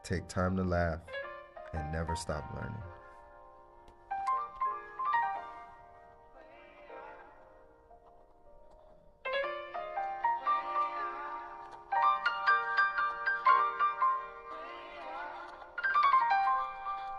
take time to laugh, and never stop learning.